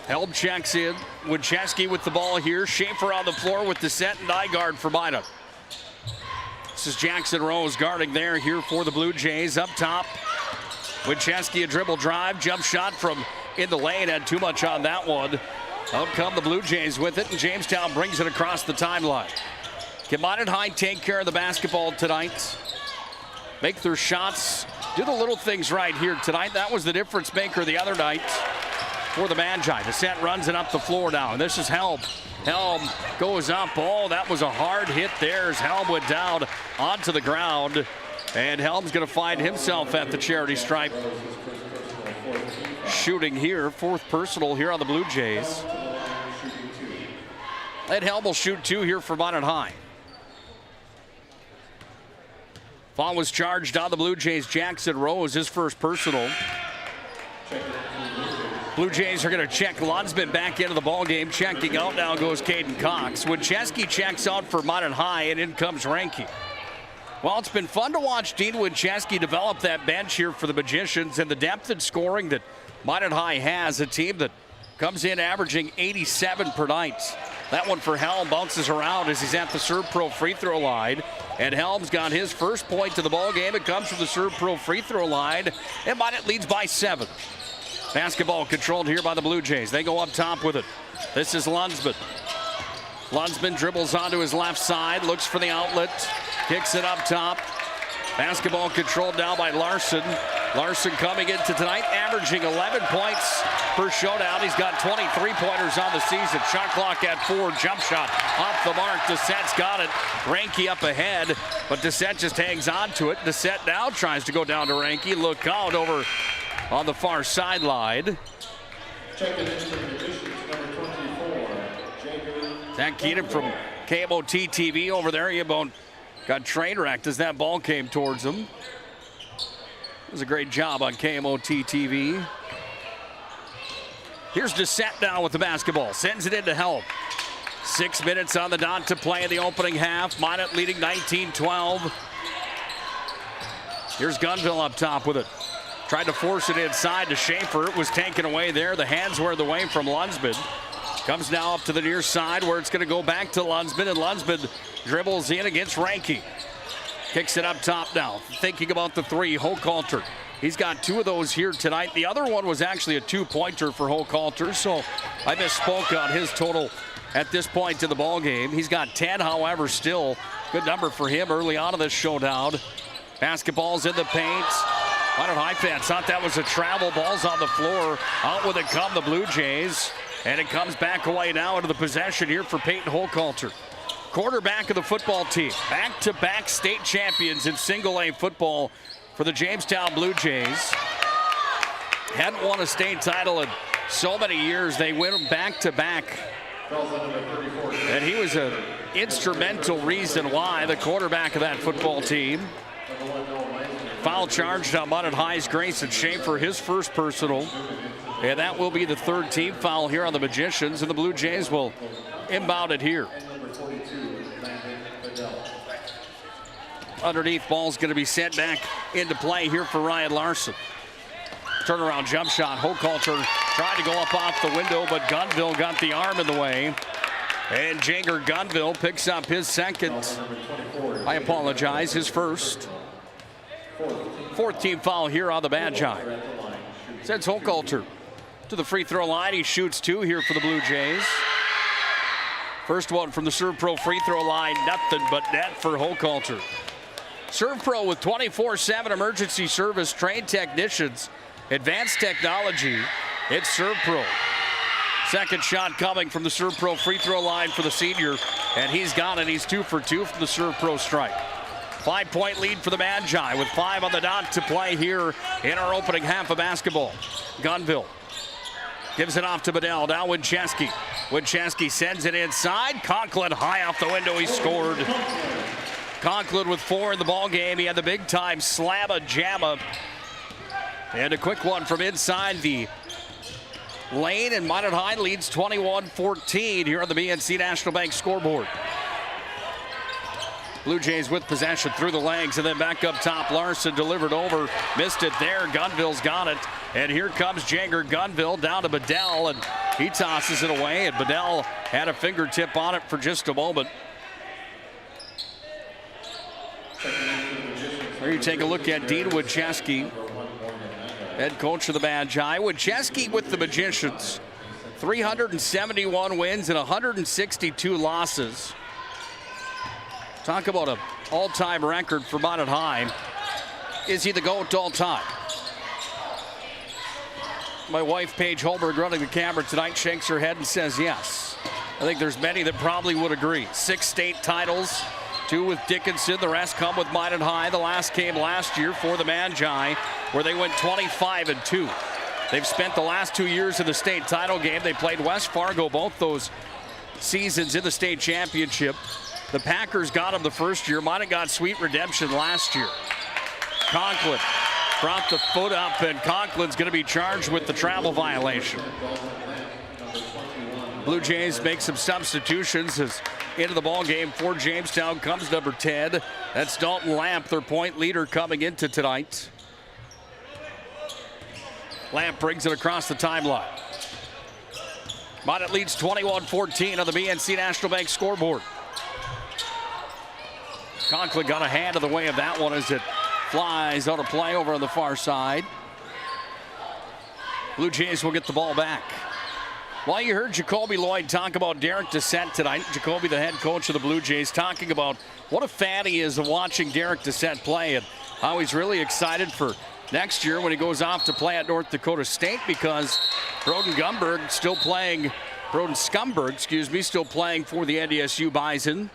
Helm checks in. Wincheski with the ball here. Schaefer on the floor with the set and Nygaard for Minot. This is Jackson Rose guarding there here for the Blue Jays. Up top, Wincheski a dribble drive. Jump shot from in the lane. Had too much on that one. Out come the Blue Jays with it, and Jamestown brings it across the timeline. Can Minot High take care of the basketball tonight? Make their shots. Do the little things right here tonight. That was the difference maker the other night for the Magi. The set runs it up the floor now, and this is Helm. Helm goes up. Oh, that was a hard hit there as Helm went down onto the ground. And Helm's going to find himself at the charity stripe. Shooting here, fourth personal here on the Blue Jays. And Helm will shoot two here for Minot High. Foul was charged on the Blue Jays. Jackson Rose, his first personal. Blue Jays are going to check Lunsman back into the ball game. Checking out now goes Caden Cox. Wincheski checks out for Minot High, and in comes Ranky. Well, it's been fun to watch Dean Wincheski develop that bench here for the Magicians, and the depth and scoring that Minot High has, a team that comes in averaging 87 per night. That one for Helm bounces around as he's at the Serve Pro free throw line. And Helm's got his first point to the ball game. It comes from the Serve Pro free throw line. And Minot leads by 7. Basketball controlled here by the Blue Jays. They go up top with it. This is Lunsman. Lunsman dribbles onto his left side, looks for the outlet, kicks it up top. Basketball controlled now by Larson. Larson coming into tonight, averaging 11 points per showdown. He's got 23 pointers on the season. Shot clock at 4. Jump shot off the mark. Dissent's got it. Ranky up ahead, but Dissent just hangs on to it. Dissent now tries to go down to Ranky. Look out over on the far sideline. Zach Keenan from KMOT TV over there. He about got train wrecked as that ball came towards him. It was a great job on KMOT TV. Here's Dissent now with the basketball. Sends it into Helm. 6 minutes on the dot to play in the opening half. Minot leading 19-12. Here's Gunville up top with it. Tried to force it inside to Schaefer. It was taken away there. The hands were the way from Lunsman. Comes now up to the near side where it's going to go back to Lunsman, and Lunsman dribbles in against Ranky. Kicks it up top now. Thinking about the three, Hochhalter. He's got 2 of those here tonight. The other one was actually a 2-pointer for Hochhalter, so I misspoke on his total at this point in the ball game. He's got 10, however, still good number for him early on in this showdown. Basketball's in the paint. Minot High fans thought that was a travel. Ball's on the floor. Out with it come the Blue Jays. And it comes back away now into the possession here for Peyton Holcoulter. Quarterback of the football team. Back-to-back state champions in single-A football for the Jamestown Blue Jays. Hadn't won a state title in so many years. They win back-to-back. And he was an instrumental reason why, the quarterback of that football team. Foul charged on Minot High's Grayson Schaefer, his first personal. And that will be the third team foul here on the Magicians, and the Blue Jays will inbound it here. Underneath, ball's going to be sent back into play here for Ryan Larson. Turnaround jump shot. Holcoulter tried to go up off the window, but Gunville got the arm in the way. And Jager Gunville picks up his second. His first. Fourth team foul here on the Magi. Sends Holcoulter to the free throw line. He shoots 2 here for the Blue Jays. First one from the Serve Pro free throw line. Nothing but net for Holcoulter. Serve Pro with 24/7 emergency service, trained technicians, advanced technology. It's Serve Pro. Second shot coming from the Serve Pro free throw line for the senior, and he's got it. He's 2 for 2 from the Serve Pro strike. 5-point lead for the Magi with 5 on the dot to play here in our opening half of basketball. Gunville gives it off to Bedell. Now Winchesky. Winchesky sends it inside. Conklin high off the window. He scored. Conklin with 4 in the ball game. He had the big time slamma jamma. And a quick one from inside the lane, and Minot High leads 21-14 here on the BNC National Bank scoreboard. Blue Jays with possession through the legs, and then back up top. Larson delivered over, missed it there. Gunville's got it, and here comes Jager Gunville down to Bedell, and he tosses it away, and Bedell had a fingertip on it for just a moment. There you take a look at Dean Winchesky, head coach of the Magi. Winchesky with the Magicians, 371 wins and 162 losses. Talk about an all-time record for Minot High. Is he the GOAT all time? My wife, Paige Holberg, running the camera tonight, shakes her head and says yes. I think there's many that probably would agree. 6 state titles, 2 with Dickinson. The rest come with Minot High. The last came last year for the Magi, where they went 25-2. They've spent the last 2 years in the state title game. They played West Fargo both those seasons in the state championship. The Packers got them the first year. Minot got sweet redemption last year. Conklin brought the foot up, and Conklin's going to be charged with the travel violation. Blue Jays make some substitutions as into the ball game for Jamestown comes number 10. That's Dalton Lamp, their point leader coming into tonight. Lamp brings it across the timeline. Minot leads 21-14 on the BNC National Bank scoreboard. Conklin got a hand in the way of that one as it flies out of play over on the far side. Blue Jays will get the ball back. Well, you heard Jacoby Lloyd talk about Derek Dissent tonight. Jacoby, the head coach of the Blue Jays, talking about what a fan he is of watching Derek Dissent play and how he's really excited for next year when he goes off to play at North Dakota State, because Broden Scumberg, still playing for the NDSU Bison.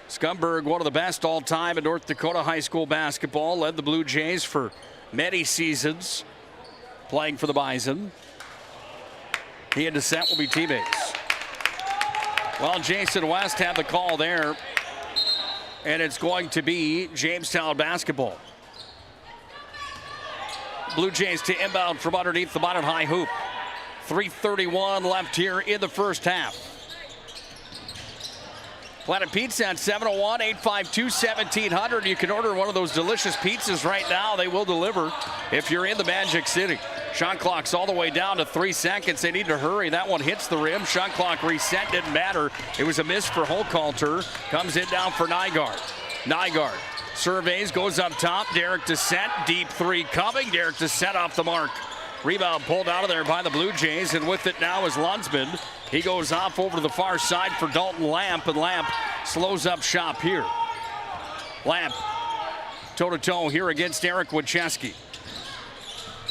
Scumberg, one of the best all time in North Dakota high school basketball, led the Blue Jays for many seasons playing for the Bison. He and Dissent will be teammates. Well, Jason West had the call there, and it's going to be Jamestown basketball. Blue Jays to inbound from underneath the Minot High hoop. 3:31 left here in the first half. Planet Pizza at 701-852-1700. You can order one of those delicious pizzas right now. They will deliver if you're in the Magic City. Shot clock's all the way down to 3 seconds. They need to hurry. That one hits the rim. Shot clock reset. Didn't matter. It was a miss for Holcoulter. Comes in down for Nygaard. Nygaard surveys, goes up top. Derek Dissent, deep 3 coming. Derek Dissent off the mark. Rebound pulled out of there by the Blue Jays, and with it now is Lunsman. He goes off over to the far side for Dalton Lamp, and Lamp slows up shop here. Lamp toe-to-toe here against Eric Winchesky.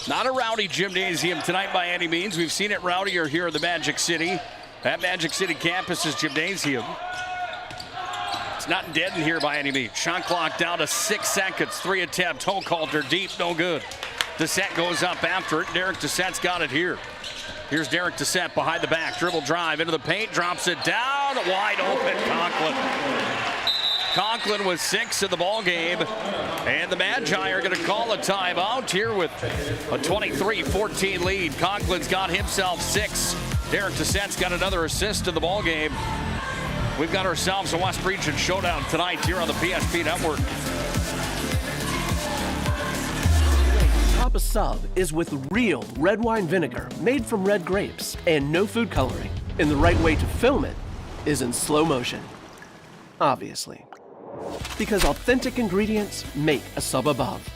Not a rowdy gymnasium tonight by any means. We've seen it rowdier here in the Magic City. That Magic City campus's gymnasium. It's not dead in here by any means. Shot clock down to 6 seconds. 3 attempt. Hochhalter deep, no good. Dessert goes up after it. Derek Desset's got it here. Here's Derek Dessert behind the back. Dribble drive into the paint. Drops it down. Wide open. Conklin with 6 in the ball game. And the Magi are going to call a timeout here with a 23-14 lead. Conklin's got himself 6. Derek Desset's got another assist in the ball game. We've got ourselves a West Region showdown tonight here on the PSP Network. Top of Sub is with real red wine vinegar made from red grapes and no food coloring. And the right way to film it is in slow motion. Obviously. Because authentic ingredients make a sub above.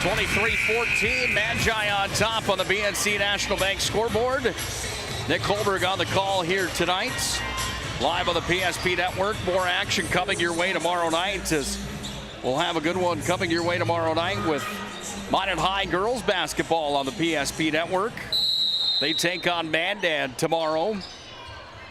(23-14), Magi on top on the BNC National Bank scoreboard. Nick Holberg on the call here tonight. Live on the PSP Network. More action coming your way tomorrow night, as we'll have a good one coming your way tomorrow night with Minot High girls basketball on the PSP Network. They take on Mandan tomorrow.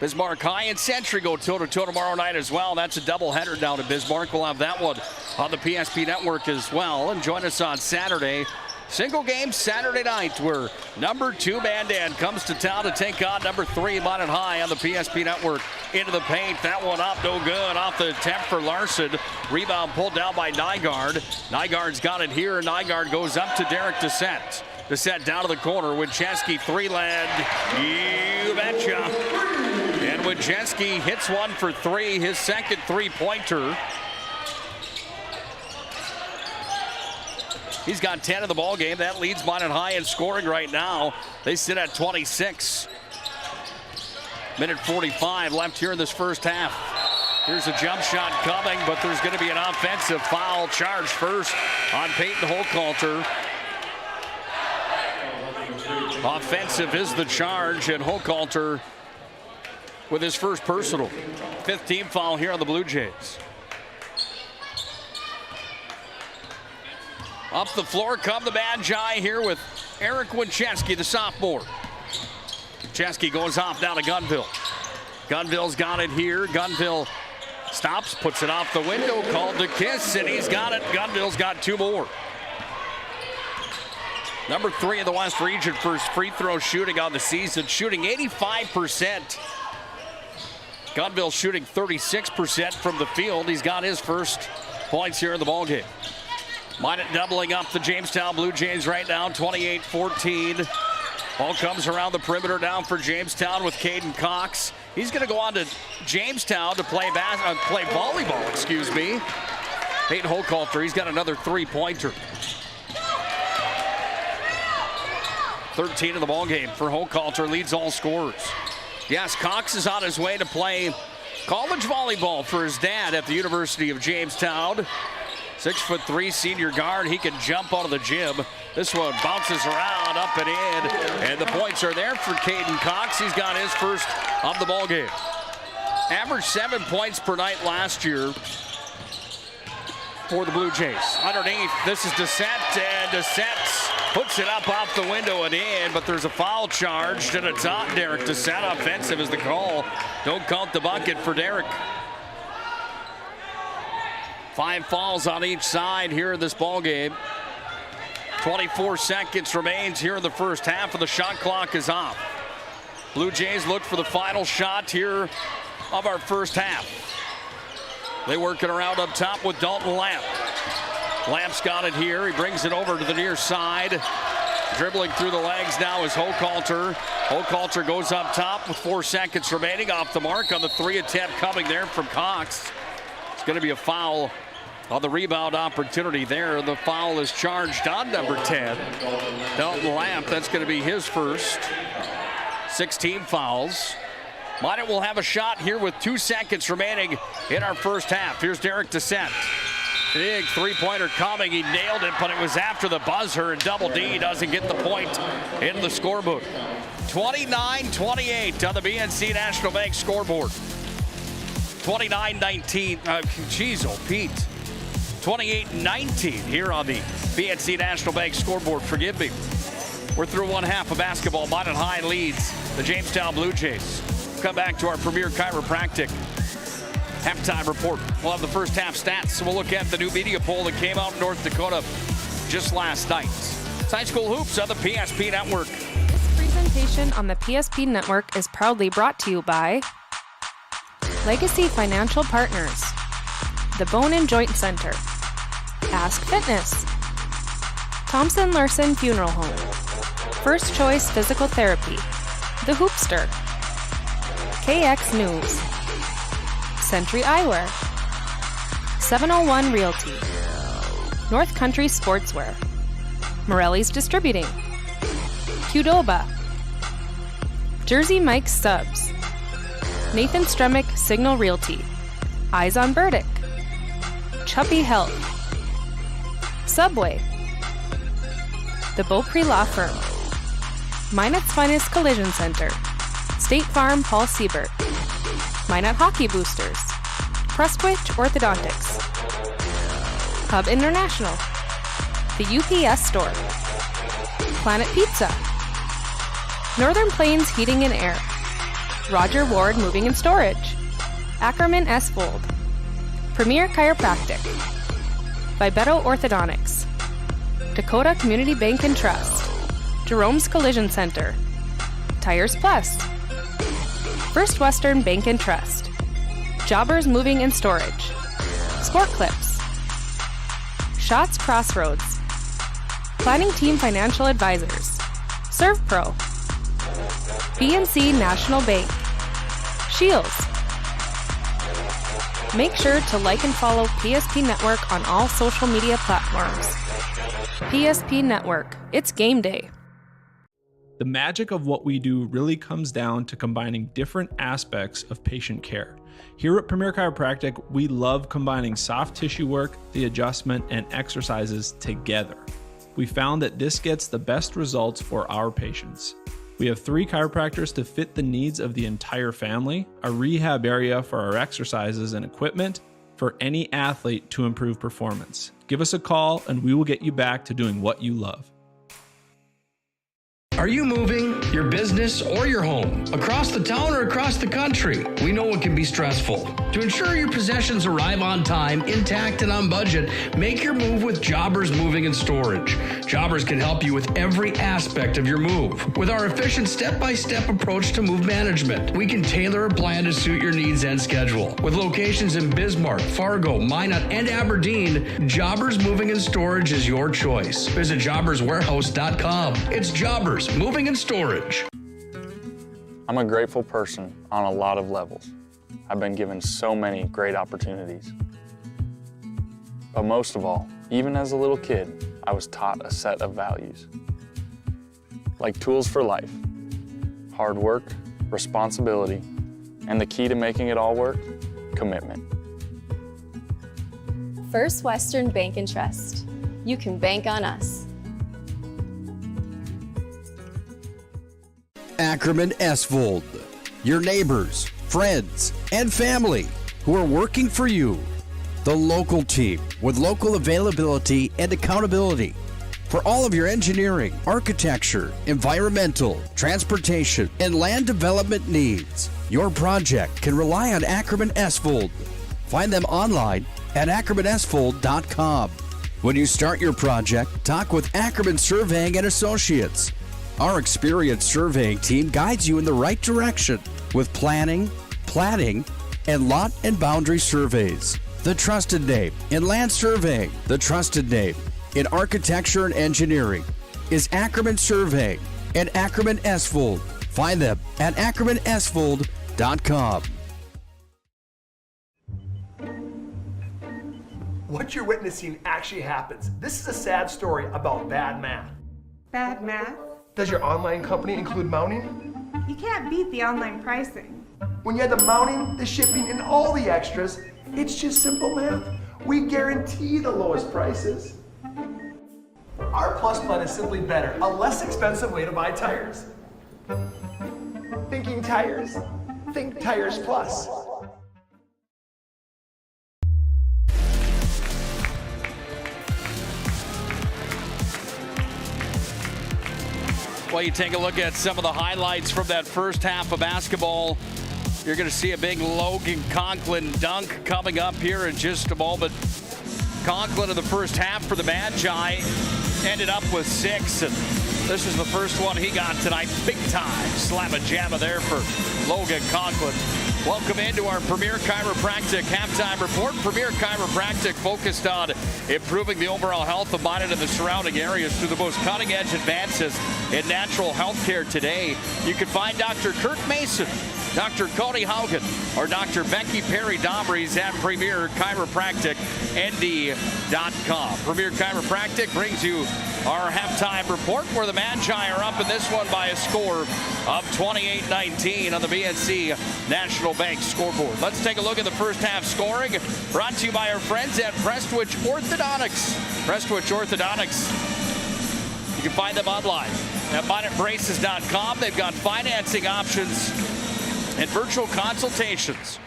Bismarck High and Century go toe-to-toe tomorrow night as well. That's a doubleheader down in Bismarck. We'll have that one on the PSP Network as well. And join us on Saturday. Single game Saturday night, where number 2 Mandan comes to town to take on number 3 Minot High on the PSP Network. Into the paint, that one up, no good. Off the attempt for Larson. Rebound pulled down by Nygaard. Nygaard's got it here. Nygaard goes up to Derek Dessert. Dessert down to the corner. Wincheski 3-land. You betcha. And Wincheski hits one for 3, his second 3-pointer. He's got 10 in the ball game. That leads Minot High in scoring right now. They sit at 26. Minute 45 left here in this first half. Here's a jump shot coming, but there's going to be an offensive foul charge first on Peyton Hochhalter. Offensive is the charge, and Hochhalter with his first personal. 5th team foul here on the Blue Jays. Up the floor come the Magi here with Eric Wincheski, the sophomore. Wincheski goes off down to Gunville. Gunville's got it here. Gunville stops, puts it off the window, called to Kiss, and he's got it. Gunville's got 2 more. Number 3 in the West Region for his free throw shooting on the season, shooting 85%. Gunville shooting 36% from the field. He's got his first points here in the ballgame. Minot doubling up the Jamestown Blue Jays right now, 28-14. Ball comes around the perimeter down for Jamestown with Caden Cox. He's going to go on to Jamestown to play volleyball, excuse me. Peyton Hochhalter, he's got another 3-pointer. 13 in the ballgame for Hochhalter, leads all scorers. Yes, Cox is on his way to play college volleyball for his dad at the University of Jamestown. 6'3" senior guard. He can jump out of the gym. This one bounces around, up and in, and the points are there for Caden Cox. He's got his first of the ball game. Averaged 7 points per night last year for the Blue Jays. Underneath, this is Dessert, and Dessert puts it up off the window and in, but there's a foul charged, and it's on Derek Dessert. Offensive is the call. Don't count the bucket for Derek. 5 fouls on each side here in this ball game. 24 seconds remains here in the first half, and the shot clock is off. Blue Jays look for the final shot here of our first half. They work it around up top with Dalton Lamp. Lamp's got it here. He brings it over to the near side. Dribbling through the legs now is Hochhalter. Hochhalter goes up top with 4 seconds remaining, off the mark on the 3 attempt coming there from Cox. It's going to be a foul on the rebound opportunity there. The foul is charged on number 10, Dalton Lamp. That's going to be his first. 16 fouls. Minot will have a shot here with 2 seconds remaining in our first half. Here's Derek Dessert. Big 3-pointer coming. He nailed it, but it was after the buzzer, and Double D doesn't get the point in the scorebook. 29-28 on the BNC National Bank scoreboard. 29-19. Geez, oh, Pete. 28-19 here on the PNC National Bank scoreboard. Forgive me. We're through one half of basketball. Minot High leads the Jamestown Blue Jays. Come back to our premier chiropractic halftime report. We'll have the first half stats. So we'll look at the new media poll that came out in North Dakota just last night. It's High School Hoops on the PSP Network. This presentation on the PSP Network is proudly brought to you by Legacy Financial Partners, the Bone and Joint Center, Ask Fitness, Thompson Larson Funeral Home, First Choice Physical Therapy, The Hoopster, KX News, Century Eyewear, 701 Realty, North Country Sportswear, Morelli's Distributing, Qdoba, Jersey Mike's Subs, Nathan Stremick Signal Realty, Eyes on Burdick, Chuppy Health, Subway, the Beaupre Law Firm, Minot's Finest Collision Center, State Farm Paul Siebert, Minot Hockey Boosters, Prestwich Orthodontics, Hub International, the UPS Store, Planet Pizza, Northern Plains Heating and Air, Roger Ward Moving and Storage, Ackerman S. Fold, Premier Chiropractic, Vibeto Orthodontics, Dakota Community Bank and Trust, Jerome's Collision Center, Tires Plus, First Western Bank and Trust, Jobbers Moving and Storage, Sport Clips, Shots Crossroads, Planning Team Financial Advisors, ServPro, PNC National Bank, Shields. Make sure to like and follow PSP Network on all social media platforms. PSP Network, it's game day. The magic of what we do really comes down to combining different aspects of patient care. Here at Premier Chiropractic, we love combining soft tissue work, the adjustment, and exercises together. We found that this gets the best results for our patients. We have 3 chiropractors to fit the needs of the entire family, a rehab area for our exercises and equipment for any athlete to improve performance. Give us a call and we will get you back to doing what you love. Are you moving your business or your home across the town or across the country? We know it can be stressful. To ensure your possessions arrive on time, intact, and on budget, make your move with Jobbers Moving and Storage. Jobbers can help you with every aspect of your move. With our efficient step-by-step approach to move management, we can tailor a plan to suit your needs and schedule. With locations in Bismarck, Fargo, Minot, and Aberdeen, Jobbers Moving and Storage is your choice. Visit jobberswarehouse.com. It's Jobbers Moving and Storage. I'm a grateful person on a lot of levels. I've been given so many great opportunities. But most of all, even as a little kid, I was taught a set of values. Like tools for life, hard work, responsibility, and the key to making it all work, commitment. First Western Bank and Trust. You can bank on us. Ackerman Esvold, your neighbors, friends, and family who are working for you. The local team with local availability and accountability for all of your engineering, architecture, environmental, transportation, and land development needs. Your project can rely on Ackerman Esvold. Find them online at ackermanesvold.com. When you start your project, talk with Ackerman Surveying and Associates. Our experienced surveying team guides you in the right direction with planning, platting, and lot and boundary surveys. The trusted name in land surveying, the trusted name in architecture and engineering is Ackerman Surveying and Ackerman Esvold. Find them at ackermanesvold.com. What you're witnessing actually happens. This is a sad story about bad math. Bad math? Does your online company include mounting? You can't beat the online pricing. When you add the mounting, the shipping, and all the extras, it's just simple math. We guarantee the lowest prices. Our Plus plan is simply better, a less expensive way to buy tires. Thinking tires? Think Tires Plus. Well, you take a look at some of the highlights from that first half of basketball. You're going to see a big Logan Conklin dunk coming up here in just a moment. Conklin in the first half for the Magi ended up with 6, and this is the first one he got tonight. Big time slamma-jamma there for Logan Conklin. Welcome into our Premier Chiropractic halftime report. Premier Chiropractic focused on improving the overall health of Minot and the surrounding areas through the most cutting-edge advances in natural health care today. You can find Dr. Kirk Mason, Dr. Cody Haugen, or Dr. Becky Perry Domries at PremierChiropracticND.com. Premier Chiropractic brings you our halftime report, where the Magi are up in this one by a score of 28-19 on the BNC National Bank scoreboard. Let's take a look at the first half scoring, brought to you by our friends at Prestwich Orthodontics. Prestwich Orthodontics, you can find them online at MinotBraces.com. They've got financing options and virtual consultations.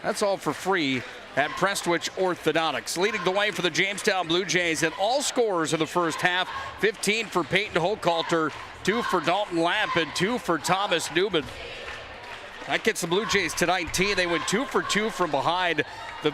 That's all for free at Prestwich Orthodontics. Leading the way for the Jamestown Blue Jays in all scores of the first half. 15 for Peyton Hochhalter, 2 for Dalton Lamp, and 2 for Thomas Newman. That gets the Blue Jays to 19. They went 2 for 2 from behind the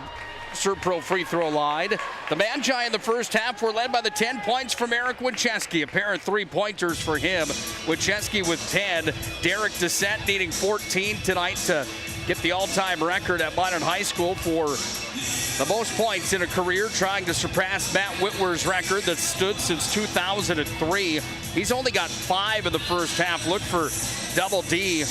Serpro free throw line. The Magi in the first half were led by the 10 points from Eric Winchesky. A pair of three-pointers for him. Winchesky with 10. Derek Descent needing 14 tonight to get the all-time record at Minot High School for the most points in a career, trying to surpass Matt Whitwer's record that stood since 2003. He's only got 5 in the first half. Look for Double D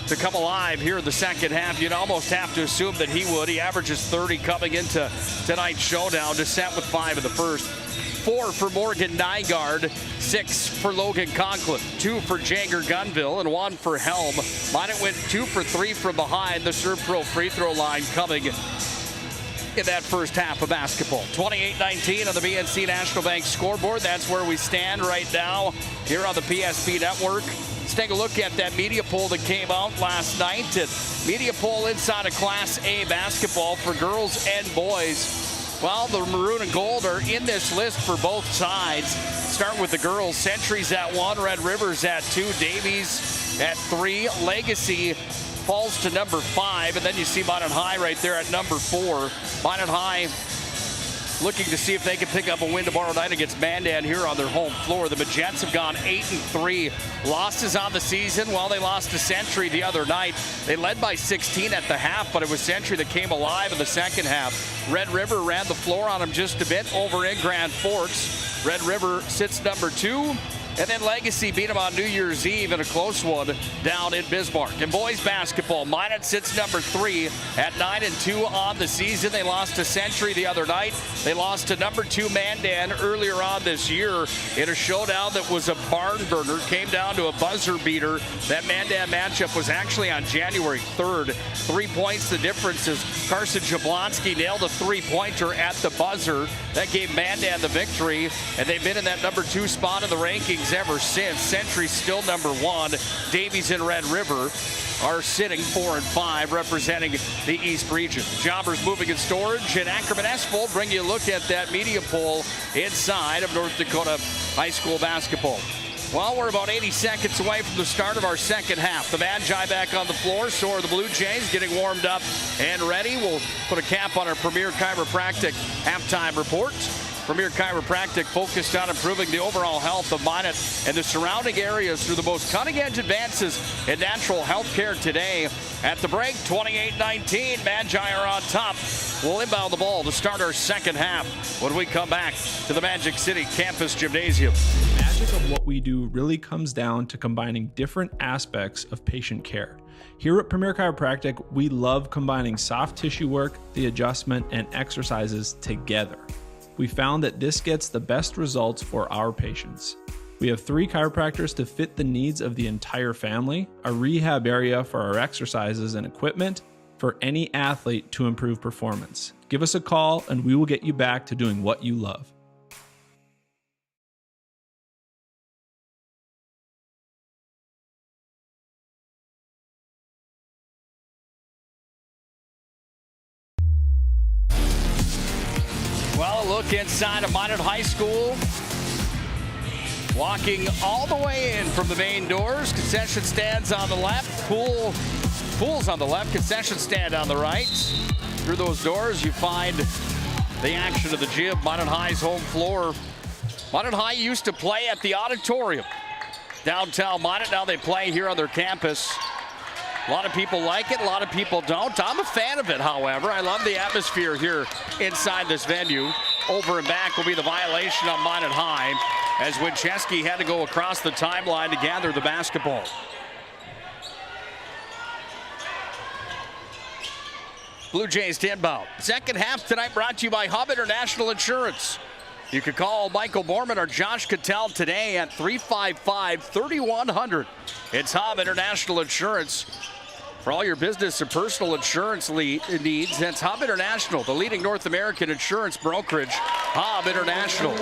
to come alive here in the second half. You'd almost have to assume that he would. He averages 30 coming into tonight's showdown. Descent with 5 in the first. 4 for Morgan Nygaard, 6 for Logan Conklin, 2 for Jager Gunville, and 1 for Helm. Minot went 2 for 3 from behind the Serpro free throw line coming in that first half of basketball. 28-19 on the BNC National Bank scoreboard. That's where we stand right now here on the PSP Network. Let's take a look at that media poll that came out last night. And media poll inside of Class A basketball for girls and boys. Well, the maroon and gold are in this list for both sides. Start with the girls. Century's at 1, Red River's at 2, Davies at 3, Legacy falls to number 5, and then you see Minot High right there at number 4. Minot High looking to see if they can pick up a win tomorrow night against Mandan here on their home floor. The Magents have gone 8-3. Losses on the season. Well, they lost to Century the other night. They led by 16 at the half, but it was Century that came alive in the second half. Red River ran the floor on them just a bit over in Grand Forks. Red River sits number 2. And then Legacy beat them on New Year's Eve in a close one down in Bismarck. In boys basketball, Minot sits number 3 at 9-2 on the season. They lost to Century the other night. They lost to number 2 Mandan earlier on this year in a showdown that was a barn burner. Came down to a buzzer beater. That Mandan matchup was actually on January 3rd. 3 points. The difference is Carson Jablonski nailed a three-pointer at the buzzer. That gave Mandan the victory, and they've been in that number 2 spot in the rankings ever since. Century still number 1. Davies and Red River are sitting 4 and 5, representing the East region. Jobbers Moving and Storage and Ackerman Esfold bring you a look at that media poll inside of North Dakota high school basketball. Well, we're about 80 seconds away from the start of our second half. The Magi back on the floor, so are the Blue Jays getting warmed up and ready. We'll put a cap on our Premier Chiropractic halftime report. Premier Chiropractic focused on improving the overall health of Minot and the surrounding areas through the most cutting-edge advances in natural health care today. At the break, 28-19, Magi are on top. We'll inbound the ball to start our second half when we come back to the Magic City Campus Gymnasium. The magic of what we do really comes down to combining different aspects of patient care. Here at Premier Chiropractic, we love combining soft tissue work, the adjustment, and exercises together. We found that this gets the best results for our patients. We have 3 chiropractors to fit the needs of the entire family, a rehab area for our exercises and equipment for any athlete to improve performance. Give us a call and we will get you back to doing what you love. Well, a look inside of Minot High School. Walking all the way in from the main doors. Concession stands on the left. Pools on the left. Concession stand on the right. Through those doors, you find the action of the gym. Minot High's home floor. Minot High used to play at the auditorium. Downtown Minot, now they play here on their campus. A lot of people like it, a lot of people don't. I'm a fan of it, however. I love the atmosphere here inside this venue. Over and back will be the violation on Minot High as Winchesky had to go across the timeline to gather the basketball. Blue Jays to inbound. Second half tonight brought to you by Hub International Insurance. You can call Michael Borman or Josh Cattell today at 355-3100. It's Hub International Insurance. For all your business and personal insurance needs, that's Hub International, the leading North American insurance brokerage. Hub International.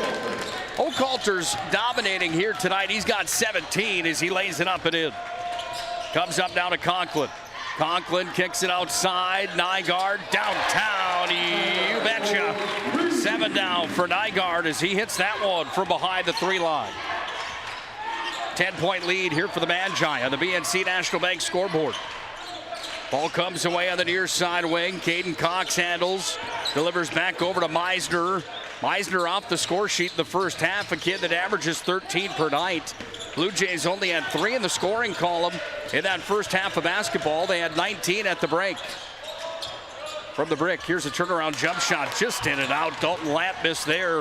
Oakhalter's dominating here tonight. He's got 17 as he lays it up and in. Comes up now to Conklin. Conklin kicks it outside. Nygaard downtown. You betcha. 7 down for Nygaard as he hits that one from behind the 3-line. 10-point lead here for the Magi on the BNC National Bank scoreboard. Ball comes away on the near side wing. Caden Cox handles. Delivers back over to Meisner. Meisner off the score sheet in the first half. A kid that averages 13 per night. Blue Jays only had 3 in the scoring column in that first half of basketball. They had 19 at the break. From the brick, here's a turnaround jump shot, just in and out. Dalton Lamp missed there.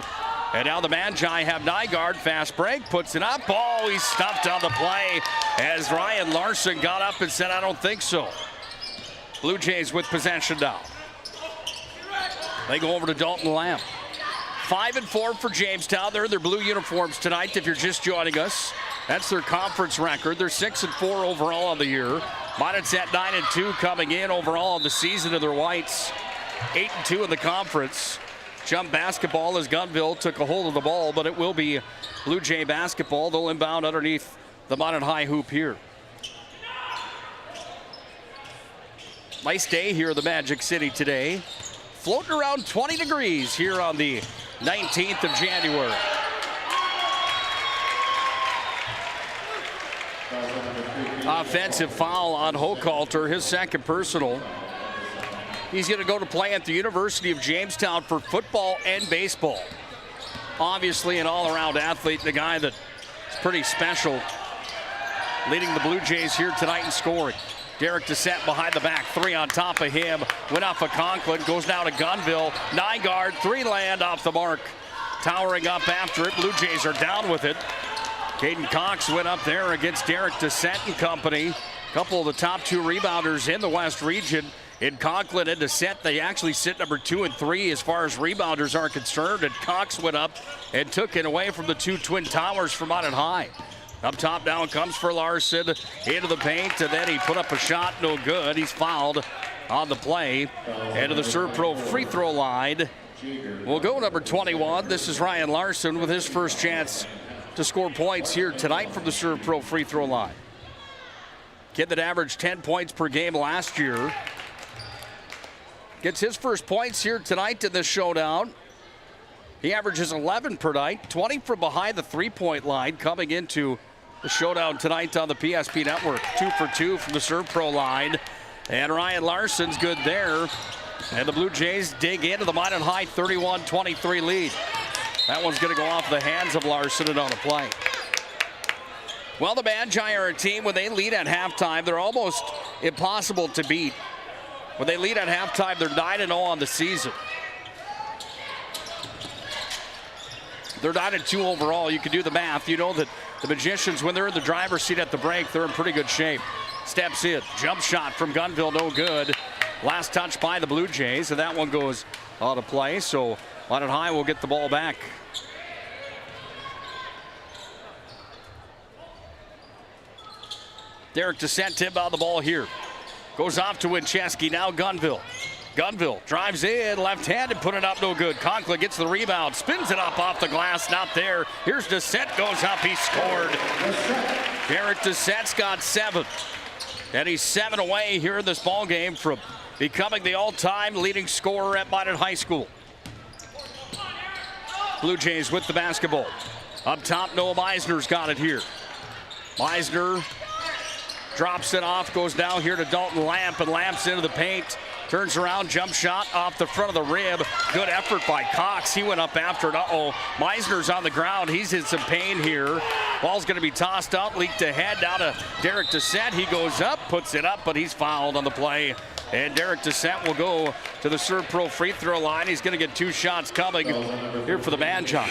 And now the Magi have Nygaard, fast break, puts it up. Oh, he's stuffed on the play as Ryan Larson got up and said, I don't think so. Blue Jays with possession now. They go over to Dalton Lamp. 5-4 for Jamestown. They're in their blue uniforms tonight if you're just joining us. That's their conference record. They're 6-4 overall on the year. Minot's at 9-2 coming in overall on the season of their whites. 8-2 in the conference. Jump basketball as Gunville took a hold of the ball, but it will be Blue Jay basketball. They'll inbound underneath the Minot High hoop here. Nice day here in the Magic City today. Floating around 20 degrees here on the 19th of January. Offensive foul on Hochhalter, his second personal. He's going to go to play at the University of Jamestown for football and baseball. Obviously an all-around athlete, the guy that's pretty special, leading the Blue Jays here tonight in scoring. Derek Dissett behind the back, 3 on top of him. Went off of Conklin, goes now to Gunville. Nygaard, 3 land off the mark. Towering up after it. Blue Jays are down with it. Caden Cox went up there against Derek Dissett and company. Couple of the top 2 rebounders in the West region. In Conklin and Dissett, they actually sit number 2 and 3 as far as rebounders are concerned. And Cox went up and took it away from the 2 Twin Towers from Minot High. Up top now comes for Larson into the paint, and then he put up a shot, no good. He's fouled on the play. And to the Servpro free throw line will go number 21. This is Ryan Larson with his first chance to score points here tonight from the Servpro free throw line. Kid that averaged 10 points per game last year. Gets his first points here tonight in this showdown. He averages 11 per night, 20 from behind the three-point line coming into the showdown tonight on the PSP Network. 2 for 2 from the Servpro line. And Ryan Larson's good there. And the Blue Jays dig into the Minot High 31-23 lead. That one's going to go off the hands of Larson and on a play. Well, the Magi are a team, when they lead at halftime, they're almost impossible to beat. When they lead at halftime, they're 9-0 on the season. They're 9-2 overall. You can do the math. You know that the Magicians, when they're in the driver's seat at the break, they're in pretty good shape. Steps in. Jump shot from Gunville, no good. Last touch by the Blue Jays, and that one goes out of play. So Minot High will get the ball back. Derek Dissett inbound the ball here. Goes off to Winchesky, now Gunville. Gunville drives in, left-handed, put it up, no good. Conklin gets the rebound, spins it up off the glass, not there. Here's Dissett, goes up, he scored. Derek Dissett's got 7. And he's 7 away here in this ball game from becoming the all-time leading scorer at Minot High School. Blue Jays with the basketball. Up top, Noah Meisner's got it here. Meisner drops it off, goes down here to Dalton Lamp, and Lamp's into the paint. Turns around, jump shot off the front of the rim. Good effort by Cox. He went up after it. Uh-oh. Meisner's on the ground. He's in some pain here. Ball's going to be tossed out, leaked ahead. Now to Derek Dissett. He goes up, puts it up, but he's fouled on the play. And Derek Dissett will go to the Serve Pro free throw line. He's going to get 2 shots coming here for the Magi.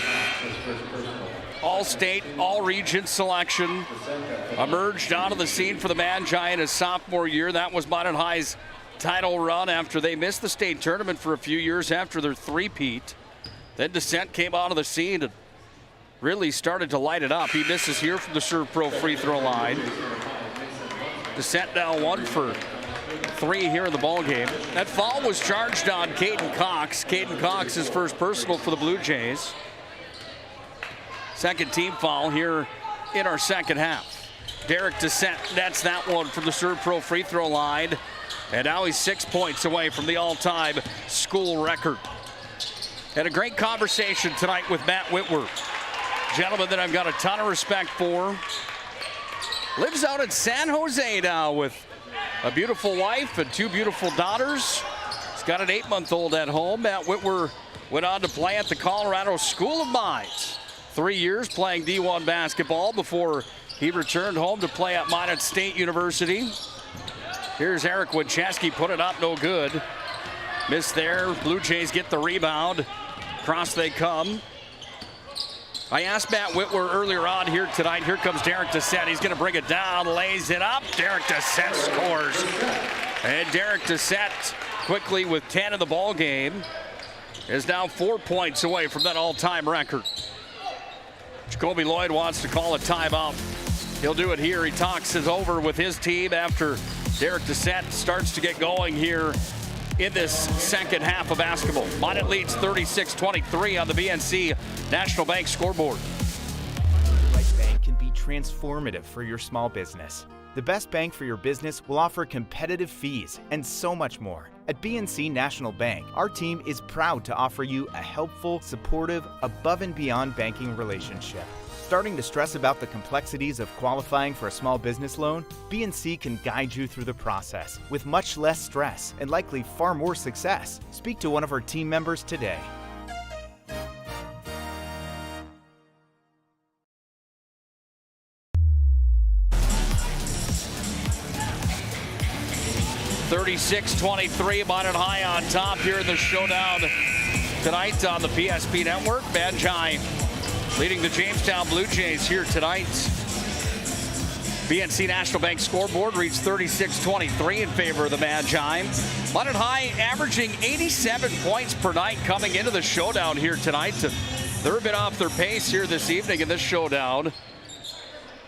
All-state, all-region selection. Emerged onto the scene for the Magi in his sophomore year. That was Minot High's title run after they missed the state tournament for a few years after their three-peat. Then Dissett came onto the scene and really started to light it up. He misses here from the Serve Pro free throw line. Dissett now 1 for 3 here in the ball game. That foul was charged on Caden Cox. Caden Cox, his first personal for the Blue Jays. Second team foul here in our second half. Derek Dissett nets that one from the Serve Pro free throw line. And now he's 6 points away from the all-time school record. Had a great conversation tonight with Matt Whitworth. Gentleman that I've got a ton of respect for. Lives out in San Jose now with a beautiful wife and 2 beautiful daughters. He's got an 8-month-old at home. Matt Whitworth went on to play at the Colorado School of Mines. 3 years playing D1 basketball before he returned home to play at Minot State University. Here's Eric Winchesky, put it up, no good. Missed there. Blue Jays get the rebound. Across they come. I asked Matt Whitworth earlier on here tonight. Here comes Derek Dissett. He's going to bring it down, lays it up. Derek Dissett scores. And Derek Dissett quickly with 10 in the ball game is now 4 points away from that all-time record. Jacoby Lloyd wants to call a timeout. He'll do it here. He talks it over with his team after Derek Dissett starts to get going here in this second half of basketball. Minot leads 36-23 on the BNC National Bank scoreboard. The right bank can be transformative for your small business. The best bank for your business will offer competitive fees and so much more. At BNC National Bank, our team is proud to offer you a helpful, supportive, above and beyond banking relationship. Starting to stress about the complexities of qualifying for a small business loan? BNC can guide you through the process with much less stress and likely far more success. Speak to one of our team members today. (36-23) Minot High on top here in the showdown tonight on the PSP Network. Magi leading the Jamestown Blue Jays here tonight. BNC National Bank scoreboard reads 36-23 in favor of the Magi. Minot High averaging 87 points per night coming into the showdown here tonight. They're a bit off their pace here this evening in this showdown.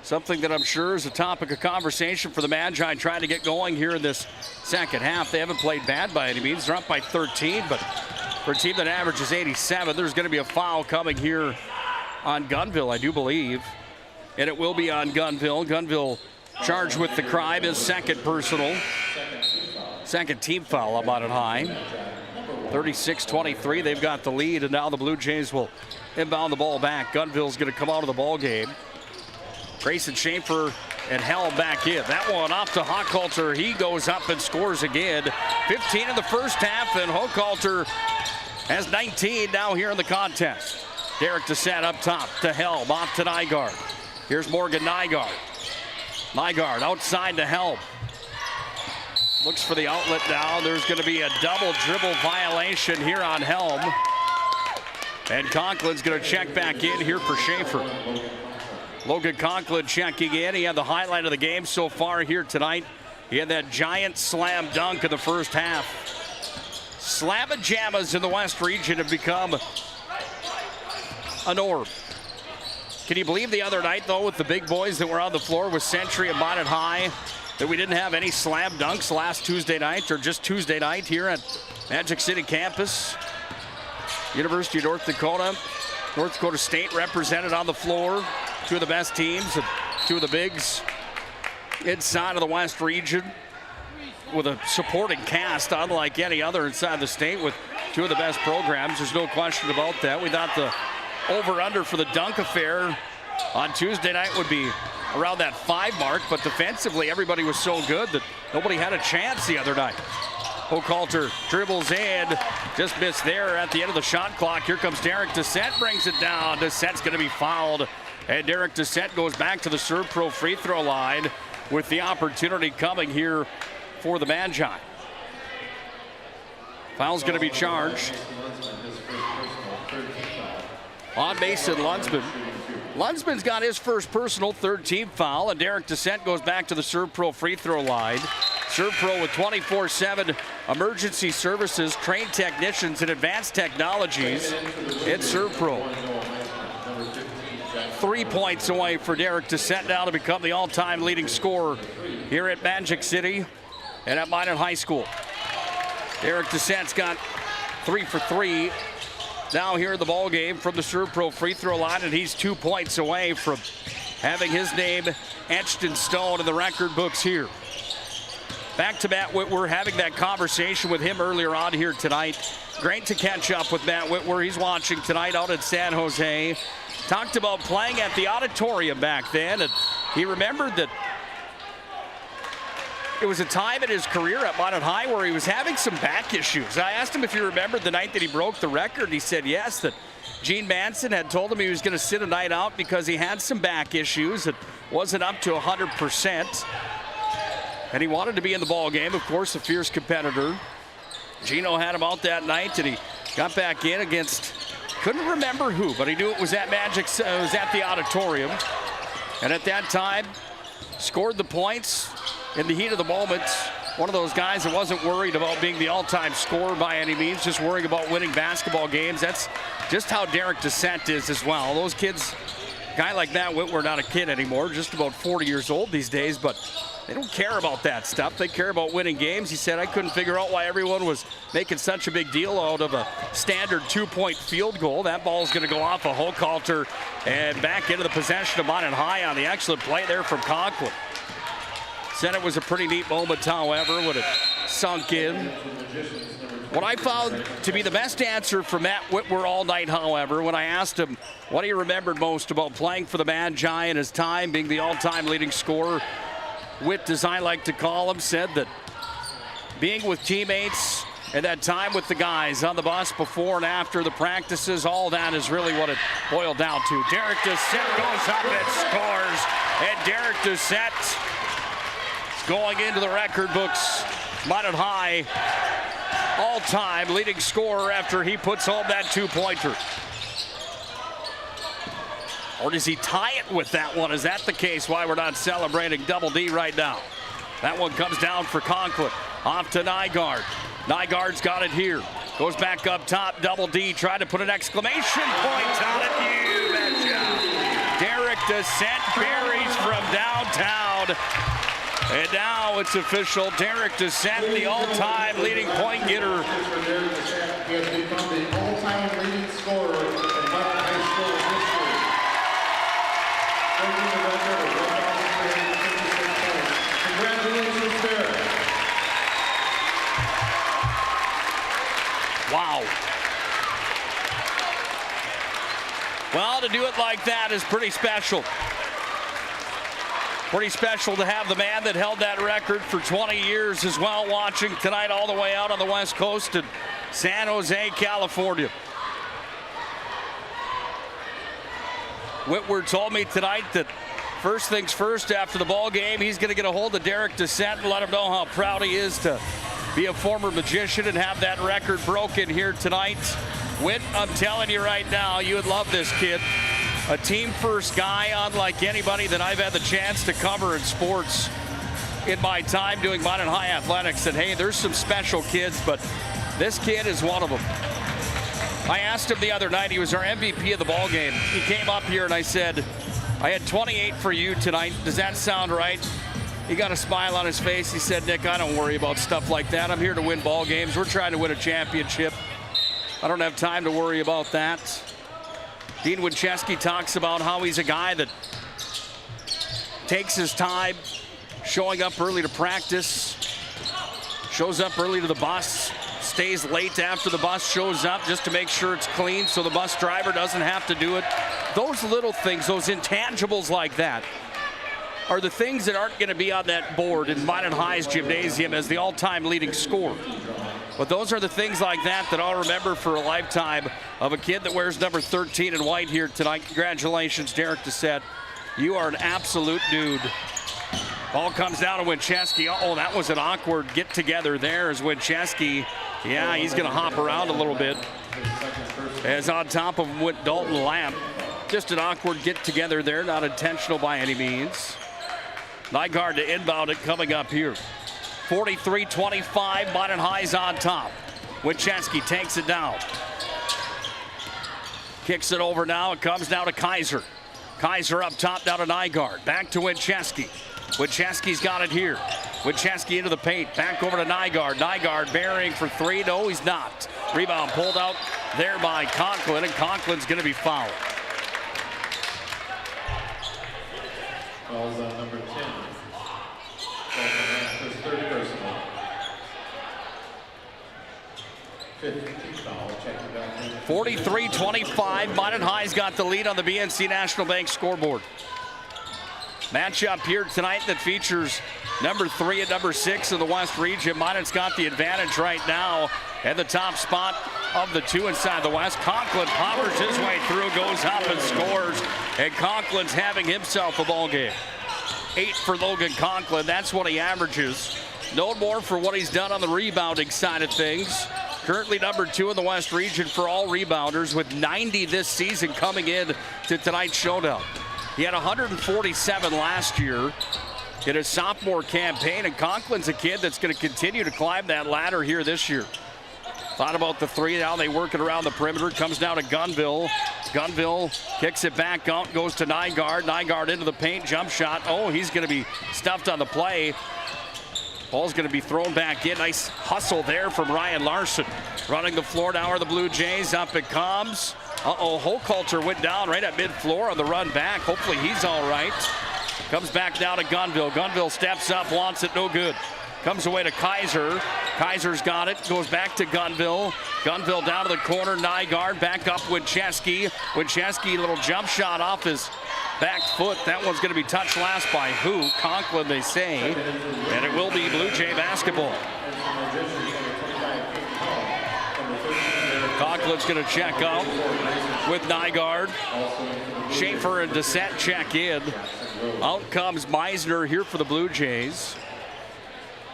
Something that I'm sure is a topic of conversation for the Magi trying to get going here in this second half. They haven't played bad by any means. They're up by 13, but for a team that averages 87, there's going to be a foul coming here on Gunville, I do believe. And it will be on Gunville. Gunville charged with the crime, his second personal. Second team foul on Minot High. 36-23, they've got the lead, and now the Blue Jays will inbound the ball back. Gunville's going to come out of the ball game. Grayson Schaefer and Hell back in. That one off to Hochhalter. He goes up and scores again. 15 in the first half, and Hochhalter has 19 now here in the contest. Derek Dissett up top to Helm, off to Nygaard. Here's Morgan Nygaard. Nygaard outside to Helm. Looks for the outlet now. There's going to be a double dribble violation here on Helm. And Conklin's going to check back in here for Schaefer. Logan Conklin checking in. He had the highlight of the game so far here tonight. He had that giant slam dunk in the first half. Slamma-jammas in the West region have become a norm. Can you believe the other night, though, with the big boys that were on the floor with Century and Minot High, that we didn't have any slam dunks last Tuesday night, or just Tuesday night here at Magic City campus? University of North Dakota State represented on the floor. Two of the best teams and two of the bigs inside of the West region with a supporting cast unlike any other inside the state with two of the best programs. There's no question about that. We thought the over-under for the dunk affair on Tuesday night would be around that 5 mark, but defensively everybody was so good that nobody had a chance the other night. Hochhalter dribbles in, just missed there at the end of the shot clock. Here comes Derek Dissent, brings it down. Dissent's going to be fouled, and Derek Dissent goes back to the Serve Pro free throw line with the opportunity coming here for the Magi. Foul's going to be charged on Mason Lunsman. Lunsman's got his first personal, 3rd team foul, and Derek Dissent goes back to the Serve Pro free throw line. Serve Pro with 24/7 emergency services, trained technicians, and advanced technologies. It's Serve Pro. 3 points away for Derek Dissent now to become the all-time leading scorer here at Magic City and at Minot High School. Derek Dissent's got 3 for 3 now here in the ball game from the Serve Pro free throw line, and he's 2 points away from having his name etched in stone in the record books here. Back to Matt Whitwer, having that conversation with him earlier on here tonight. Great to catch up with Matt Whitwer. He's watching tonight out in San Jose. Talked about playing at the auditorium back then, and he remembered that it was a time in his career at Minot High where he was having some back issues. I asked him if he remembered the night that he broke the record, and he said yes, that Gene Manson had told him he was going to sit a night out because he had some back issues. It wasn't up to 100%. And he wanted to be in the ball game, of course, a fierce competitor. Gino had him out that night, and he got back in against, couldn't remember who, but he knew it was at it was at the auditorium. And at that time, scored the points in the heat of the moment. One of those guys that wasn't worried about being the all-time scorer by any means, just worrying about winning basketball games. That's just how Derek Dissent is as well. Those kids, a guy like Matt Whitwer, not a kid anymore, just about 40 years old these days, but they don't care about that stuff. They care about winning games. He said, I couldn't figure out why everyone was making such a big deal out of a standard 2-point field goal. That ball's going to go off a Hochhalter and back into the possession of Minot High on the excellent play there from Conklin. Said it was a pretty neat moment, however, when it sunk in. What I found to be the best answer for Matt Whitwer all night, however, when I asked him what he remembered most about playing for the Magi and his time being the all-time leading scorer, Whit, as I like to call him, said that being with teammates and that time with the guys on the bus before and after the practices, all that is really what it boiled down to. Derek Dissent goes up and scores, and Derek Dissent going into the record books. Minot High all-time leading scorer after he puts home that 2-pointer. Or does he tie it with that one? Is that the case why we're not celebrating Double D right now? That one comes down for Conklin. Off to Nygaard. Nygaard's got it here. Goes back up top. Double D tried to put an exclamation point on it. You betcha. Derek Dissent buries from downtown. And now it's official. Derek Dissent, the all-time leading point getter. He has become the all-time leading scorer in Minot High School history. Congratulations, Derek. Wow. Well, to do it like that is pretty special. Pretty special to have the man that held that record for 20 years as well watching tonight all the way out on the West Coast in San Jose, California. Whitwer told me tonight that first things first after the ball game, he's going to get a hold of Derek Dissent and let him know how proud he is to be a former magician and have that record broken here tonight. Whit, I'm telling you right now, you would love this kid. A team-first guy, unlike anybody that I've had the chance to cover in sports in my time doing Minot High athletics. And hey, there's some special kids, but this kid is one of them. I asked him the other night, he was our MVP of the ball game. He came up here and I said, I had 28 for you tonight. Does that sound right? He got a smile on his face. He said, Nick, I don't worry about stuff like that. I'm here to win ball games. We're trying to win a championship. I don't have time to worry about that. Dean Winchesky talks about how he's a guy that takes his time, showing up early to practice, shows up early to the bus, stays late after the bus shows up just to make sure it's clean so the bus driver doesn't have to do it. Those little things, those intangibles like that, are the things that aren't going to be on that board in Minot High's gymnasium as the all-time leading scorer. But those are the things like that that I'll remember for a lifetime of a kid that wears number 13 in white here tonight. Congratulations, Derek Doucette. You are an absolute dude. Ball comes down to Winchesky. Oh, that was an awkward get-together there as Winchesky. Yeah, he's going to hop around a little bit. As on top of him went Dalton Lamp. Just an awkward get-together there, not intentional by any means. Nygaard to inbound it coming up here. 43-25, Minot High's on top. Winchesky takes it down. Kicks it over now. It comes down to Kaiser. Kaiser up top, down to Nygaard. Back to Winchesky. Winchesky's got it here. Winchesky into the paint. Back over to Nygaard. Nygaard burying for three. No, he's not. Rebound pulled out there by Conklin, and Conklin's going to be fouled. Fouls on number 10. His third personal. 15th foul. Check it back. 43-25. Minot High's got the lead on the BNC National Bank scoreboard. Matchup here tonight that features number 3 and number 6 of the West region. Minot's got the advantage right now at the top spot of the 2 inside the West. Conklin poppers his way through, goes up and scores. And Conklin's having himself a ball game. 8 for Logan Conklin. That's what he averages. Known more for what he's done on the rebounding side of things. Currently number 2 in the West region for all rebounders with 90 this season coming in to tonight's showdown. He had 147 last year in his sophomore campaign, and Conklin's a kid that's going to continue to climb that ladder here this year. Thought about the three. Now they work it around the perimeter. Comes down to Gunville. Gunville kicks it back out, goes to Nygaard. Nygaard into the paint, jump shot. Oh, he's going to be stuffed on the play. Ball's going to be thrown back in. Nice hustle there from Ryan Larson. Running the floor now are the Blue Jays. Up it comes. Hochhalter went down right at mid-floor on the run back. Hopefully he's all right. Comes back down to Gunville. Gunville steps up, wants it, no good. Comes away to Kaiser. Kaiser's got it, goes back to Gunville. Gunville down to the corner, Nygaard back up Winchesky. Winchesky, little jump shot off his back foot. That one's going to be touched last by who? Conklin, they say. And it will be Blue Jay basketball. Conklin's going to check out with Nygaard. Schaefer and Doucette check in. Out comes Meisner here for the Blue Jays.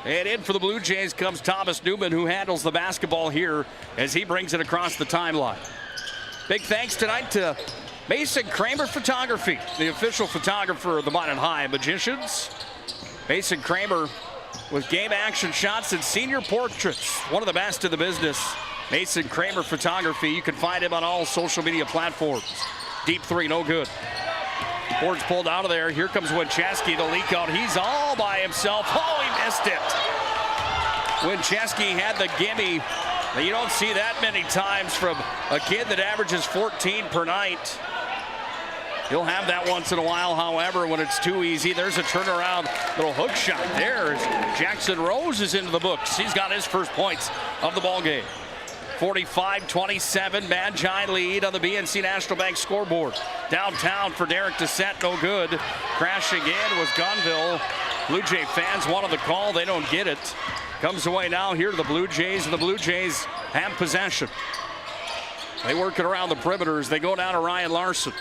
And in for the Blue Jays comes Thomas Newman, who handles the basketball here as he brings it across the timeline. Big thanks tonight to Mason Kramer Photography, the official photographer of the Minot High Magicians. Mason Kramer with game action shots and senior portraits. One of the best in the business. Mason Kramer Photography. You can find him on all social media platforms. Deep three, no good. Board's pulled out of there. Here comes Winchesky, the leak out. He's all by himself. Oh, he missed it. Winchesky had the gimme. You don't see that many times from a kid that averages 14 per night. He'll have that once in a while, however, when it's too easy. There's a turnaround little hook shot there. Jackson Rose is into the books. He's got his first points of the ball game. 45-27, Magi lead on the BNC National Bank scoreboard. Downtown for Derek Doucette, no good. Crashing in was Gunville. Blue Jay fans wanted the call, they don't get it. Comes away now here to the Blue Jays, and the Blue Jays have possession. They work it around the perimeters. They go down to Ryan Larson.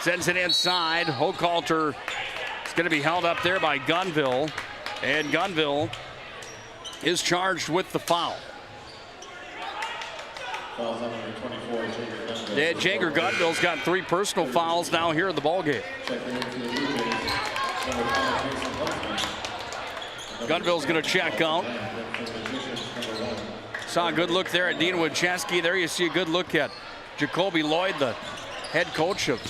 Sends it inside. Hochhalter is going to be held up there by Gunville, and Gunville is charged with the foul. Fouls on number 24, Jager Gunville. Yeah, Jager Gunville's got 3 personal fouls now here in the ballgame. Gunville's going to check out. Saw a good look there at Dean Winchesky. There you see a good look at Jacoby Lloyd, the head coach of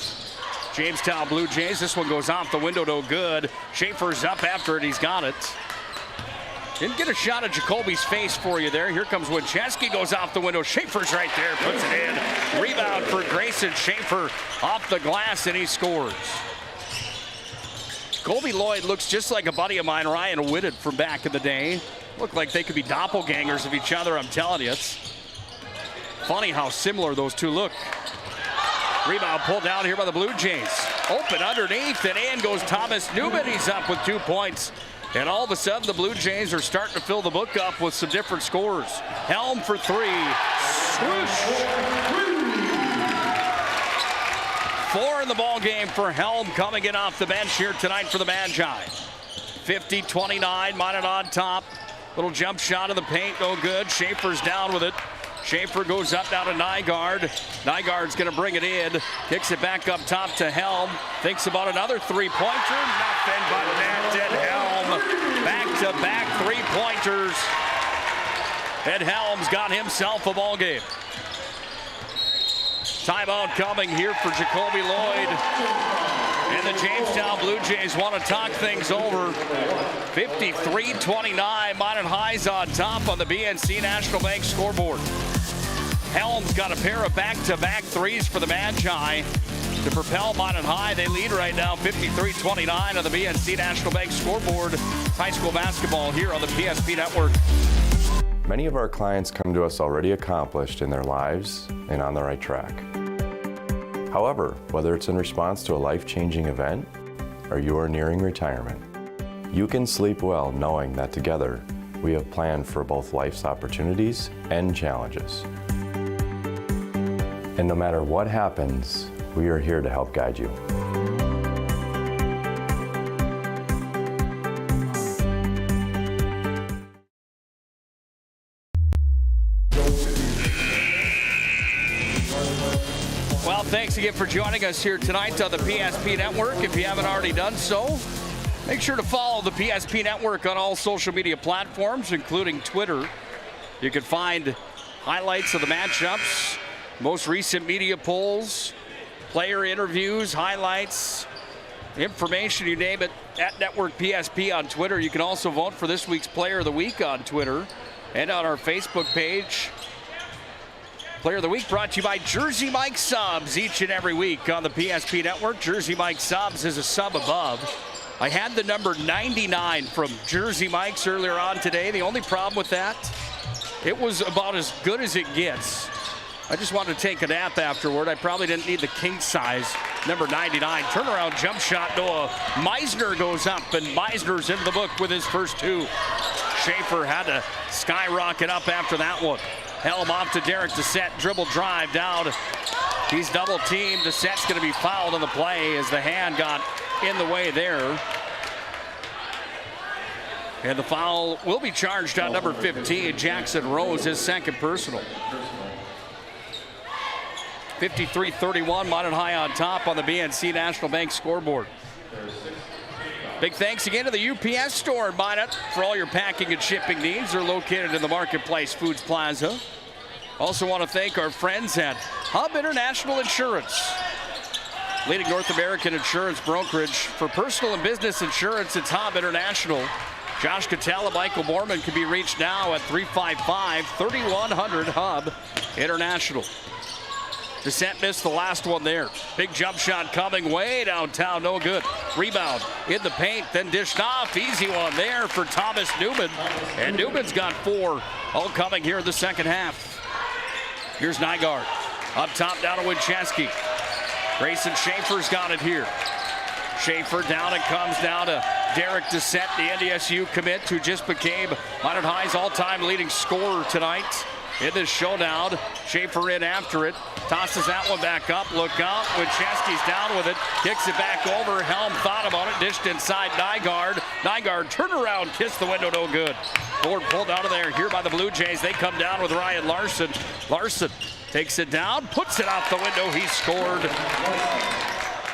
Jamestown Blue Jays. This one goes off the window, no good. Schaefer's up after it, he's got it. Didn't get a shot at Jacoby's face for you there. Here comes Winchesky, goes off the window. Schaefer's right there, puts it in. Rebound for Grayson Schaefer off the glass, and he scores. Jacoby Lloyd looks just like a buddy of mine, Ryan Whitted, from back in the day. Look like they could be doppelgangers of each other, I'm telling you. It's funny how similar those two look. Rebound pulled down here by the Blue Jays. Open underneath, and in goes Thomas Newman. He's up with 2 points. And all of a sudden, the Blue Jays are starting to fill the book up with some different scores. Helm for 3. Swoosh! 4 in the ball game for Helm, coming in off the bench here tonight for the Magi. 50-29, Minot on top. Little jump shot in the paint, no good. Schaefer's down with it. Schaefer goes up now to Nygaard. Nygaard's going to bring it in. Kicks it back up top to Helm. Thinks about another three-pointer. Nothing but net and Helm. Back-to-back three-pointers. And Helm's got himself a ball game. Timeout coming here for Jacoby Lloyd. And the Jamestown Blue Jays want to talk things over. 53-29, Minot High's on top on the BNC National Bank scoreboard. Helm's got a pair of back-to-back threes for the Magi to propel Minot High. They lead right now 53-29 on the BNC National Bank scoreboard. High school basketball here on the PSP Network. Many of our clients come to us already accomplished in their lives and on the right track. However, whether it's in response to a life-changing event or you are nearing retirement, you can sleep well knowing that together we have planned for both life's opportunities and challenges. And no matter what happens, we are here to help guide you. Well, thanks again for joining us here tonight on the PSP Network. If you haven't already done so, make sure to follow the PSP Network on all social media platforms, including Twitter. You can find highlights of the matchups, most recent media polls, player interviews, highlights, information, you name it, at Network PSP on Twitter. You can also vote for this week's Player of the Week on Twitter and on our Facebook page. Player of the Week brought to you by Jersey Mike Subs each and every week on the PSP Network. Jersey Mike Subs is a sub above. I had the number 99 from Jersey Mike's earlier on today. The only problem with that, it was about as good as it gets. I just wanted to take a nap afterward. I probably didn't need the king size number 99. Turnaround jump shot. Noah Meisner goes up, and Meisner's into the book with his first 2. Schaefer had to skyrocket up after that one. Helm off to Derek Dissett, dribble drive down. He's double teamed. Dissett's going to be fouled on the play as the hand got in the way there. And the foul will be charged on number 15, Jackson Rose, his second personal. 53-31, Minot High on top on the BNC National Bank scoreboard. Big thanks again to the UPS store in Minot for all your packing and shipping needs. They're located in the Marketplace Foods Plaza. Also want to thank our friends at Hub International Insurance. Leading North American insurance brokerage for personal and business insurance, it's Hub International. Josh Cattell and Michael Borman can be reached now at 355-3100 Hub International. Dissett missed the last one there. Big jump shot coming way downtown, no good. Rebound in the paint, then dished off. Easy one there for Thomas Newman. And Newman's got 4, all coming here in the second half. Here's Nygaard. Up top down to Winchesky. Grayson Schaefer's got it here. Schaefer down, it comes down to Derek Dissett, the NDSU commit, who just became Minot High's all-time leading scorer tonight in this showdown. Schaefer in after it. Tosses that one back up. Look out. Winchesky's down with it. Kicks it back over. Helm thought about it. Dished inside Nygaard. Nygaard turn around. Kiss the window. No good. Board pulled out of there here by the Blue Jays. They come down with Ryan Larson. Larson takes it down. Puts it out the window. He scored.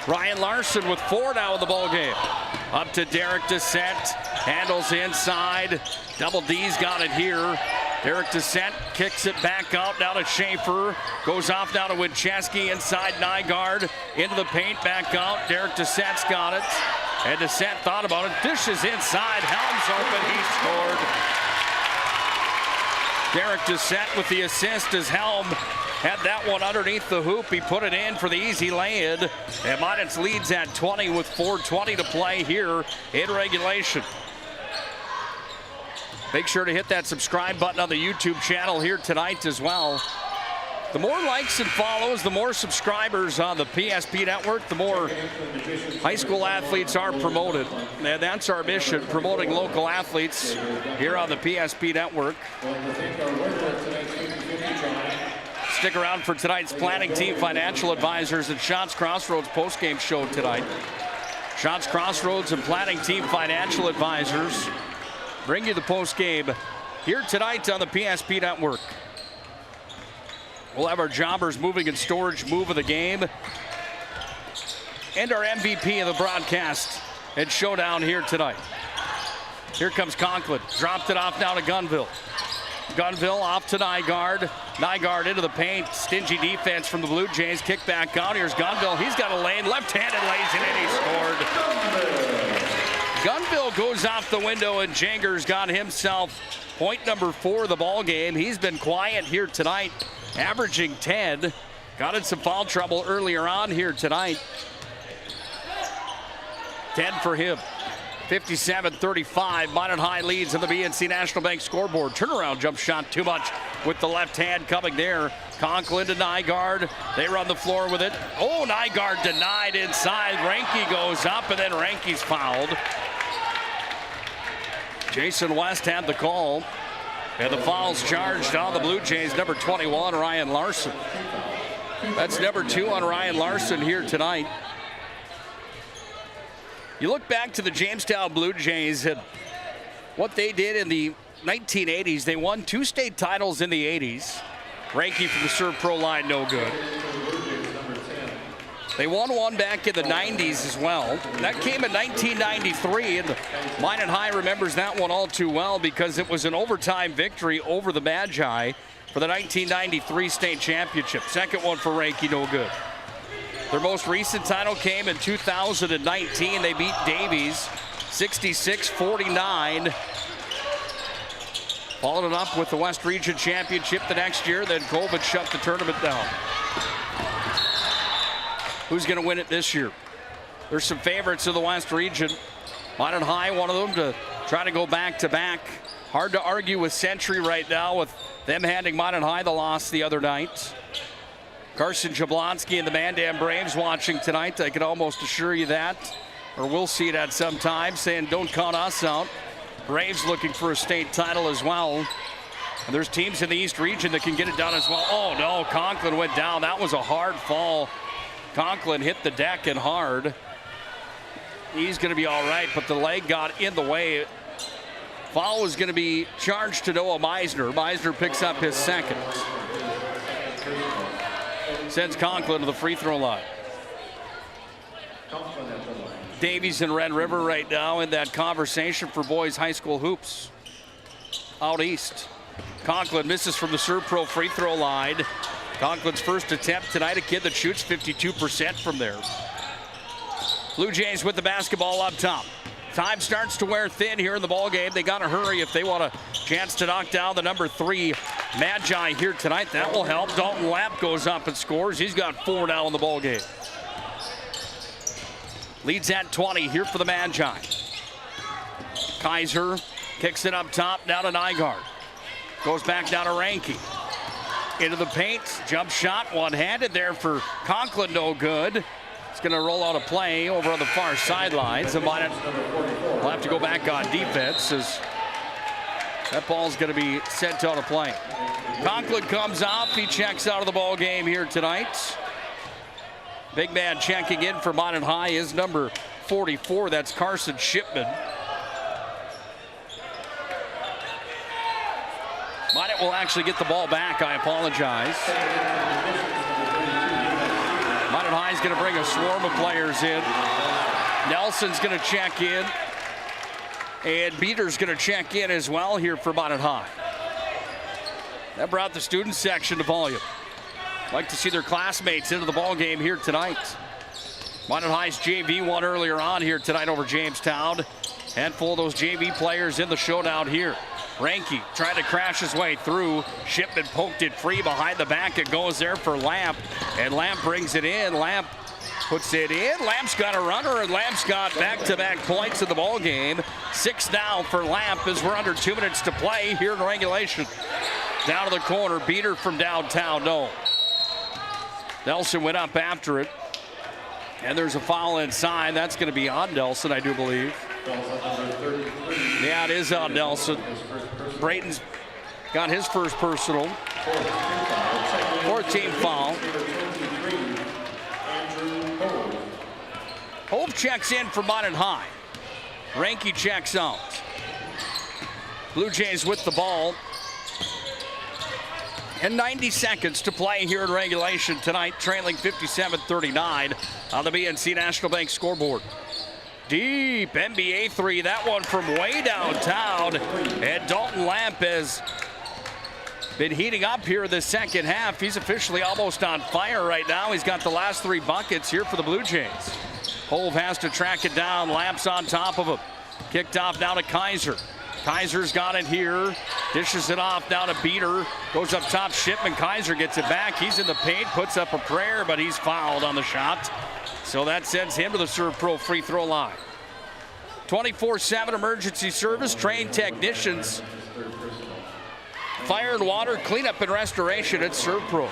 Ryan Larson with 4 now in the ball game. Up to Derek Dissett. Handles inside. Double D's got it here. Derek Dissett kicks it back out now to Schaefer. Goes off now to Winchesky inside Nygaard. Into the paint, back out. Derek Dissett's got it. And Dissett thought about it. Dishes inside. Helm's open. He scored. Derek Dissett with the assist as Helm had that one underneath the hoop. He put it in for the easy lay-in. And Minot leads at 20 with 4:20 to play here in regulation. Make sure to hit that subscribe button on the YouTube channel here tonight as well. The more likes and follows, the more subscribers on the PSP network, the more high school athletes are promoted. And that's our mission, promoting local athletes here on the PSP network. Stick around for tonight's planning team financial advisors at Shots Crossroads postgame show tonight. Shots Crossroads and planning team financial advisors bring you the postgame here tonight on the PSP network. We'll have our jobbers moving and storage move of the game and our MVP of the broadcast and showdown here tonight. Here comes Conklin. Dropped it off now to Gunville. Gunville off to Nygaard. Nygaard into the paint. Stingy defense from the Blue Jays. Kick back out. Here's Gunville. He's got a lane. Left-handed lays it in. He scored. Gunville goes off the window, and Jangers got himself point number 4 of the ball game. He's been quiet here tonight, averaging 10. Got in some foul trouble earlier on here tonight. 10 for him. 57-35. Minot High leads on the BNC National Bank scoreboard. Turnaround jump shot too much with the left hand coming there. Conklin to Nygaard. They run the floor with it. Oh, Nygaard denied inside. Ranke goes up, and then Ranke's fouled. Jason West had the call. And the foul's charged on the Blue Jays. Number 21, Ryan Larson. That's number 2 on Ryan Larson here tonight. You look back to the Jamestown Blue Jays and what they did in the 1980s. They won 2 state titles in the 80s. Ranke from the Serve Pro line, no good. They won one back in the 90s as well. That came in 1993, and Minot High remembers that one all too well because it was an overtime victory over the Magi for the 1993 state championship. Second one for Ranke, no good. Their most recent title came in 2019. They beat Davies 66-49. Followed it up with the West Region Championship the next year. Then COVID shut the tournament down. Who's going to win it this year? There's some favorites in the West Region. Minot High, one of them to try to go back-to-back. Hard to argue with Century right now with them handing Minot High the loss the other night. Carson Jablonski and the Mandan Braves watching tonight. I can almost assure you that, or we'll see it at some time, saying don't count us out. Braves looking for a state title as well. And there's teams in the East Region that can get it done as well. Oh no, Conklin went down. That was a hard fall. Conklin hit the deck and hard. He's going to be all right, but the leg got in the way. Foul is going to be charged to Noah Meisner. Meisner picks up his second. Sends Conklin to the free throw line. Davies and Red River right now in that conversation for boys high school hoops. Out east. Conklin misses from the Serve Pro free throw line. Conklin's first attempt tonight, a kid that shoots 52% from there. Blue Jays with the basketball up top. Time starts to wear thin here in the ball game. They got to hurry if they want a chance to knock down the number 3 Magi here tonight. That will help. Dalton Lapp goes up and scores. He's got 4 now in the ball game. Leads at 20 here for the Magi. Kaiser kicks it up top, down to Nygaard. Goes back down to Ranke. Into the paint, jump shot, one-handed there for Conklin, no good. It's going to roll out a play over on the far sidelines. And Minot will have to go back on defense as that ball's going to be sent out of play. Conklin comes off, he checks out of the ball game here tonight. Big man checking in for Minot High is number 44, that's Carson Shipman. Minot will actually get the ball back, I apologize. Minot High is going to bring a swarm of players in. Nelson's going to check in. And Beater's going to check in as well here for Minot High. That brought the student section to volume. Like to see their classmates into the ball game here tonight. Minot High's JV won earlier on here tonight over Jamestown. Handful of those JV players in the showdown here. Ranke trying to crash his way through. Shipman poked it free behind the back. It goes there for Lamp. And Lamp brings it in. Lamp puts it in. Lamp's got a runner, and Lamp's got back-to-back points in the ball game. 6 now for Lamp as we're under 2 minutes to play here in regulation. Down to the corner, beater from downtown, no. Nelson went up after it. And there's a foul inside. That's going to be on Nelson, I do believe. Yeah, it is on Nelson. Brayton's got his first personal. 14th foul. Hove checks in for Minot High. Ranky checks out. Blue Jays with the ball. And 90 seconds to play here in regulation tonight, trailing 57-39 on the BNC National Bank scoreboard. Deep NBA three, that one from way downtown. And Dalton Lamp has been heating up here in the second half. He's officially almost on fire right now. He's got the last 3 buckets here for the Blue Jays. Hove has to track it down. Lamp's on top of him. Kicked off now to Kaiser. Kaiser's got it here, dishes it off down to Beater, goes up top, Shipman. Kaiser gets it back, he's in the paint, puts up a prayer, but he's fouled on the shot. So that sends him to the Serve Pro free throw line. 24/7 emergency service, trained technicians, fire and water, cleanup and restoration at Serve Pro.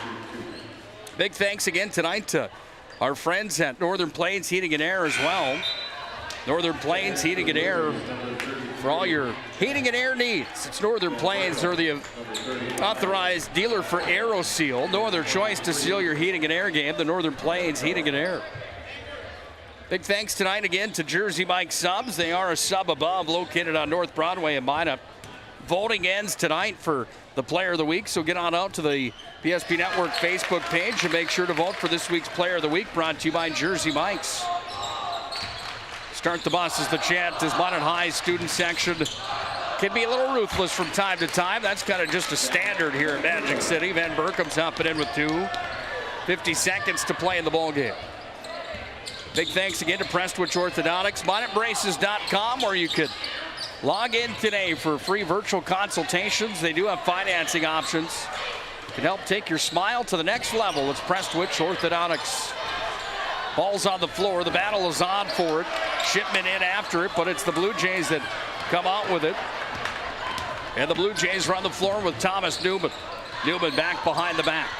Big thanks again tonight to our friends at Northern Plains Heating and Air as well. Northern Plains Heating and Air. For all your heating and air needs, it's Northern Plains. They're the authorized dealer for AeroSeal. No other choice to seal your heating and air game than Northern Plains Heating and Air. Big thanks tonight again to Jersey Mike Subs. They are a sub above, located on North Broadway in Minot. Voting ends tonight for the Player of the Week, so get on out to the PSP Network Facebook page and make sure to vote for this week's Player of the Week, brought to you by Jersey Mike's. Start the bus is the chant as Minot High student section can be a little ruthless from time to time. That's kind of just a standard here in Magic City. Van Berkham's hopping in with 2. 50 seconds to play in the ball game. Big thanks again to Prestwich Orthodontics. MinotBraces.com, where you could log in today for free virtual consultations. They do have financing options. Can help take your smile to the next level. It's Prestwich Orthodontics. Ball's on the floor. The battle is on for it. Shipman in after it, but it's the Blue Jays that come out with it. And the Blue Jays run the floor with Thomas Newman. Newman back behind the back.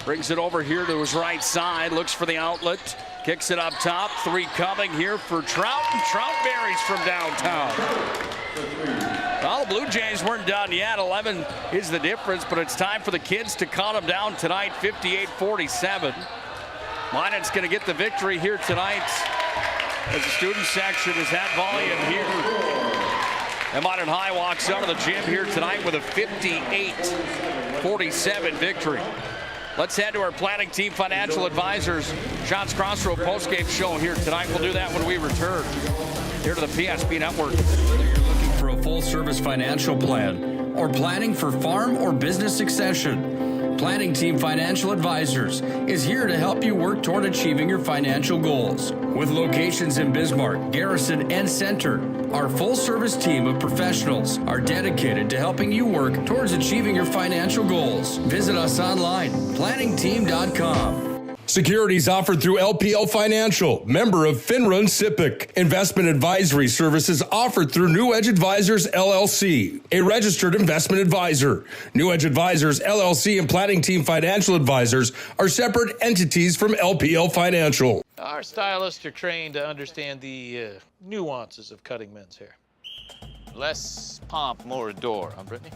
Brings it over here to his right side. Looks for the outlet. Kicks it up top. 3 coming here for Trout. And Trout berries from downtown. Well, the Blue Jays weren't done yet. 11 is the difference, but it's time for the kids to count them down tonight. 58-47. Minot's going to get the victory here tonight as the student section has had volume here. And Minot High walks out of the gym here tonight with a 58-47 victory. Let's head to our planning team financial advisors. Shots Crossroad postgame show here tonight. We'll do that when we return here to the PSP Network. Whether you're looking for a full-service financial plan or planning for farm or business succession, Planning Team Financial Advisors is here to help you work toward achieving your financial goals. With locations in Bismarck, Garrison, and Center, our full-service team of professionals are dedicated to helping you work towards achieving your financial goals. Visit us online, planningteam.com. Securities offered through LPL Financial, member of FINRA and SIPC. Investment advisory services offered through New Edge Advisors, LLC, a registered investment advisor. New Edge Advisors, LLC and Planning Team Financial Advisors are separate entities from LPL Financial. Our stylists are trained to understand the nuances of cutting men's hair. Less pomp, more adore, huh, Brittany?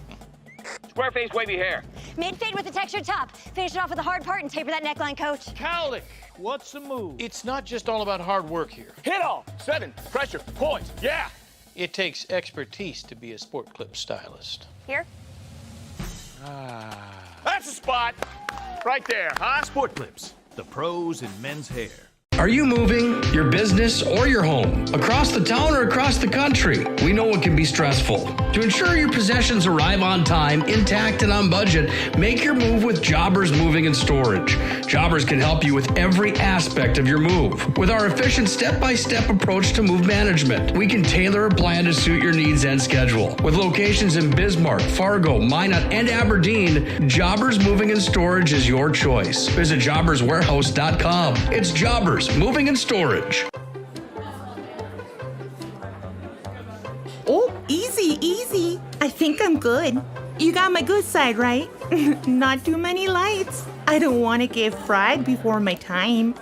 Square face wavy hair. Mid-fade with a textured top. Finish it off with a hard part and taper that neckline, coach. Cowlick, what's the move? It's not just all about hard work here. Hit all. 7. Pressure. Point. Yeah. It takes expertise to be a sport clip stylist. Here? That's the spot. Right there, huh? Sport Clips, the pros in men's hair. Are you moving your business or your home across the town or across the country? We know it can be stressful. To ensure your possessions arrive on time, intact, and on budget, make your move with Jobbers Moving and Storage. Jobbers can help you with every aspect of your move. With our efficient step-by-step approach to move management, we can tailor a plan to suit your needs and schedule. With locations in Bismarck, Fargo, Minot, and Aberdeen, Jobbers Moving and Storage is your choice. Visit jobberswarehouse.com. It's Jobbers Moving and Storage. Oh, easy. I think I'm good. You got my good side, right? Not too many lights. I don't want to get fried before my time.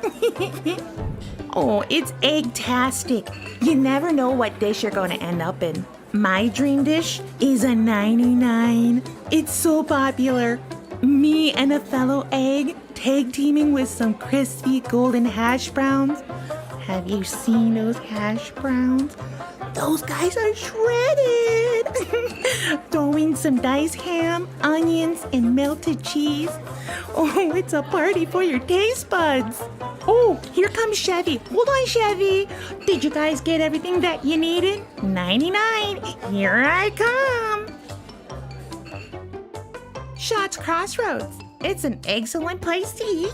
Oh, it's egg-tastic. You never know what dish you're going to end up in. My dream dish is a 99. It's so popular. Me and a fellow egg tag teaming with some crispy golden hash browns. Have you seen those hash browns? Those guys are shredded. Throw in some diced ham, onions, and melted cheese. Oh, it's a party for your taste buds. Oh, here comes Chevy. Hold on, Chevy. Did you guys get everything that you needed? 99. Here I come. Shots Crossroads. It's an excellent place to eat.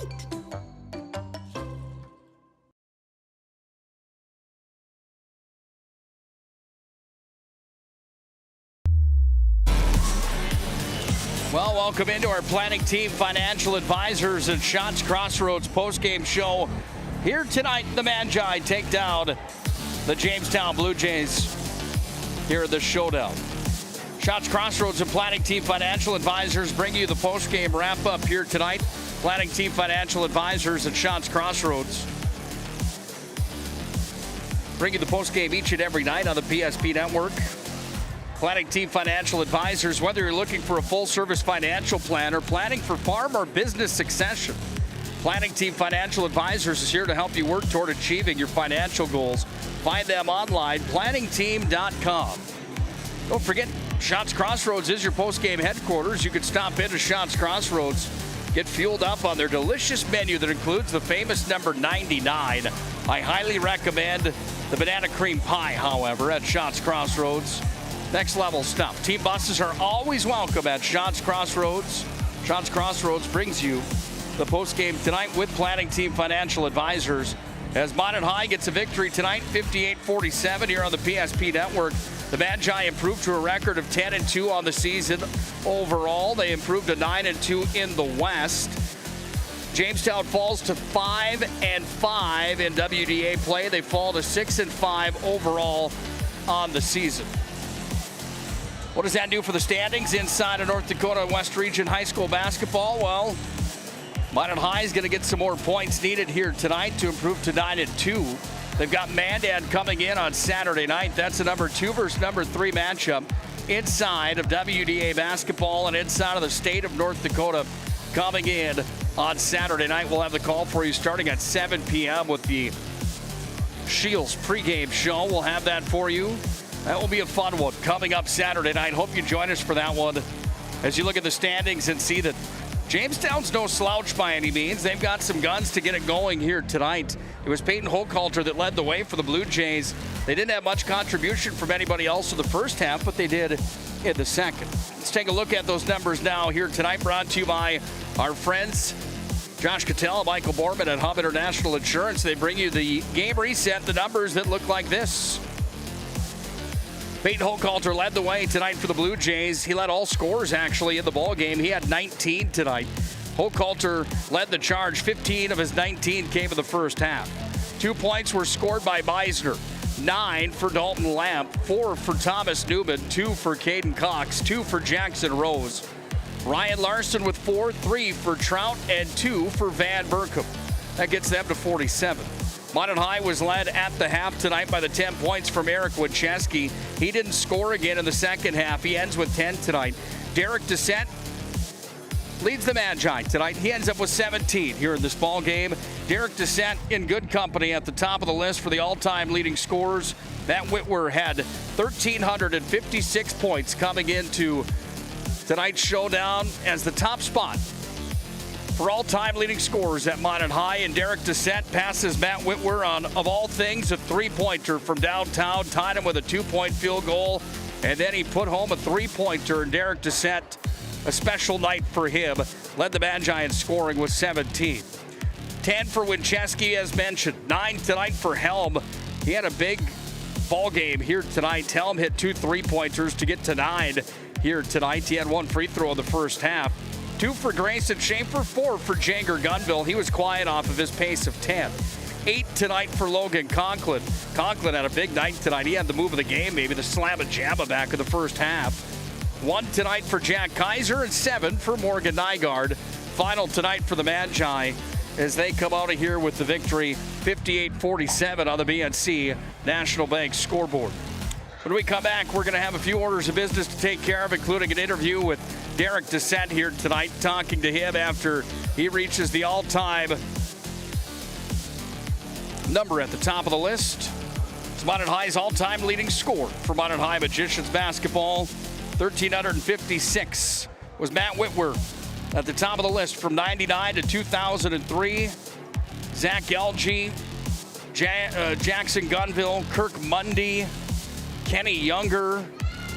Well, welcome into our planning team, financial advisors, and Shots Crossroads postgame show. Here tonight, the Magi take down the Jamestown Blue Jays here at the Showdown. Shots Crossroads and planning team financial advisors bring you the postgame wrap-up here tonight. Planning team financial advisors and Shots Crossroads bring you the postgame each and every night on the PSP Network. Planning team financial advisors, whether you're looking for a full-service financial plan or planning for farm or business succession, Planning team financial advisors is here to help you work toward achieving your financial goals. Find them online, planningteam.com. Don't forget, Shots Crossroads is your post-game headquarters. You could stop into Shots Crossroads, get fueled up on their delicious menu that includes the famous number 99. I highly recommend the banana cream pie, however, at Shots Crossroads. Next level stuff. Team buses are always welcome at Shots Crossroads. Shots Crossroads brings you the postgame tonight with Planning Team Financial Advisors. As Minot High gets a victory tonight, 58-47 here on the PSP Network. The Magi improved to a record of 10-2 on the season overall. They improved to 9-2 in the West. Jamestown falls to 5-5 in WDA play. They fall to 6-5 overall on the season. What does that do for the standings inside of North Dakota West Region High School basketball? Well, Minot High is going to get some more points needed here tonight to improve to 9-2. They've got Mandan coming in on Saturday night. That's a number 2 versus number 3 matchup inside of WDA basketball and inside of the state of North Dakota coming in on Saturday night. We'll have the call for you starting at 7 p.m. with the Shields pregame show. We'll have that for you. That will be a fun one coming up Saturday night. Hope you join us for that one as you look at the standings and see that Jamestown's no slouch by any means. They've got some guns to get it going here tonight. It was Peyton Hochhalter that led the way for the Blue Jays. They didn't have much contribution from anybody else in the first half, but they did in the second. Let's take a look at those numbers now here tonight, brought to you by our friends Josh Cattell, Michael Borman at Hub International Insurance. They bring you the game reset, the numbers that look like this. Peyton Hochhalter led the way tonight for the Blue Jays. He led all scorers, actually, in the ball game. He had 19 tonight. Hochhalter led the charge. 15 of his 19 came in the first half. 2 points were scored by Meisner. 9 for Dalton Lamp. 4 for Thomas Newman. 2 for Caden Cox. 2 for Jackson Rose. Ryan Larson with 4. 3 for Trout and 2 for Van Berkom. That gets them to 47. Minot High was led at the half tonight by the 10 points from Eric Wincheski. He didn't score again in the second half. He ends with 10 tonight. Derek Descent leads the Magi tonight. He ends up with 17 here in this ball game. Derek Descent in good company at the top of the list for the all-time leading scorers. Matt Whitwer had 1,356 points coming into tonight's showdown as the top spot for all-time leading scorers at Minot High, and Derek Dissett passes Matt Whitwer on, of all things, a three-pointer from downtown, tied him with a two-point field goal, and then he put home a three-pointer, and Derek Dissett, a special night for him, led the Magi in scoring with 17. 10 for Winchesky, as mentioned. 9 tonight for Helm. He had a big ball game here tonight. Helm hit 2 three-pointers to get to 9 here tonight. He had 1 free throw in the first half. 2 for Grayson Schaefer, 4 for Janger Gunville. He was quiet off of his pace of 10. 8 tonight for Logan Conklin. Conklin had a big night tonight. He had the move of the game, maybe the slam and jamma back in the first half. 1 tonight for Jack Kaiser and 7 for Morgan Nygaard. Final tonight for the Magi as they come out of here with the victory 58-47 on the BNC National Bank scoreboard. When we come back, we're going to have a few orders of business to take care of, including an interview with Derek Dissett here tonight, talking to him after he reaches the all-time number at the top of the list. It's Minot High's all-time leading scorer for Minot High Magicians basketball. 1,356 was Matt Whitwer at the top of the list from 99 to 2003. Zach Elgee, Jackson Gunville, Kirk Mundy, Kenny Younger,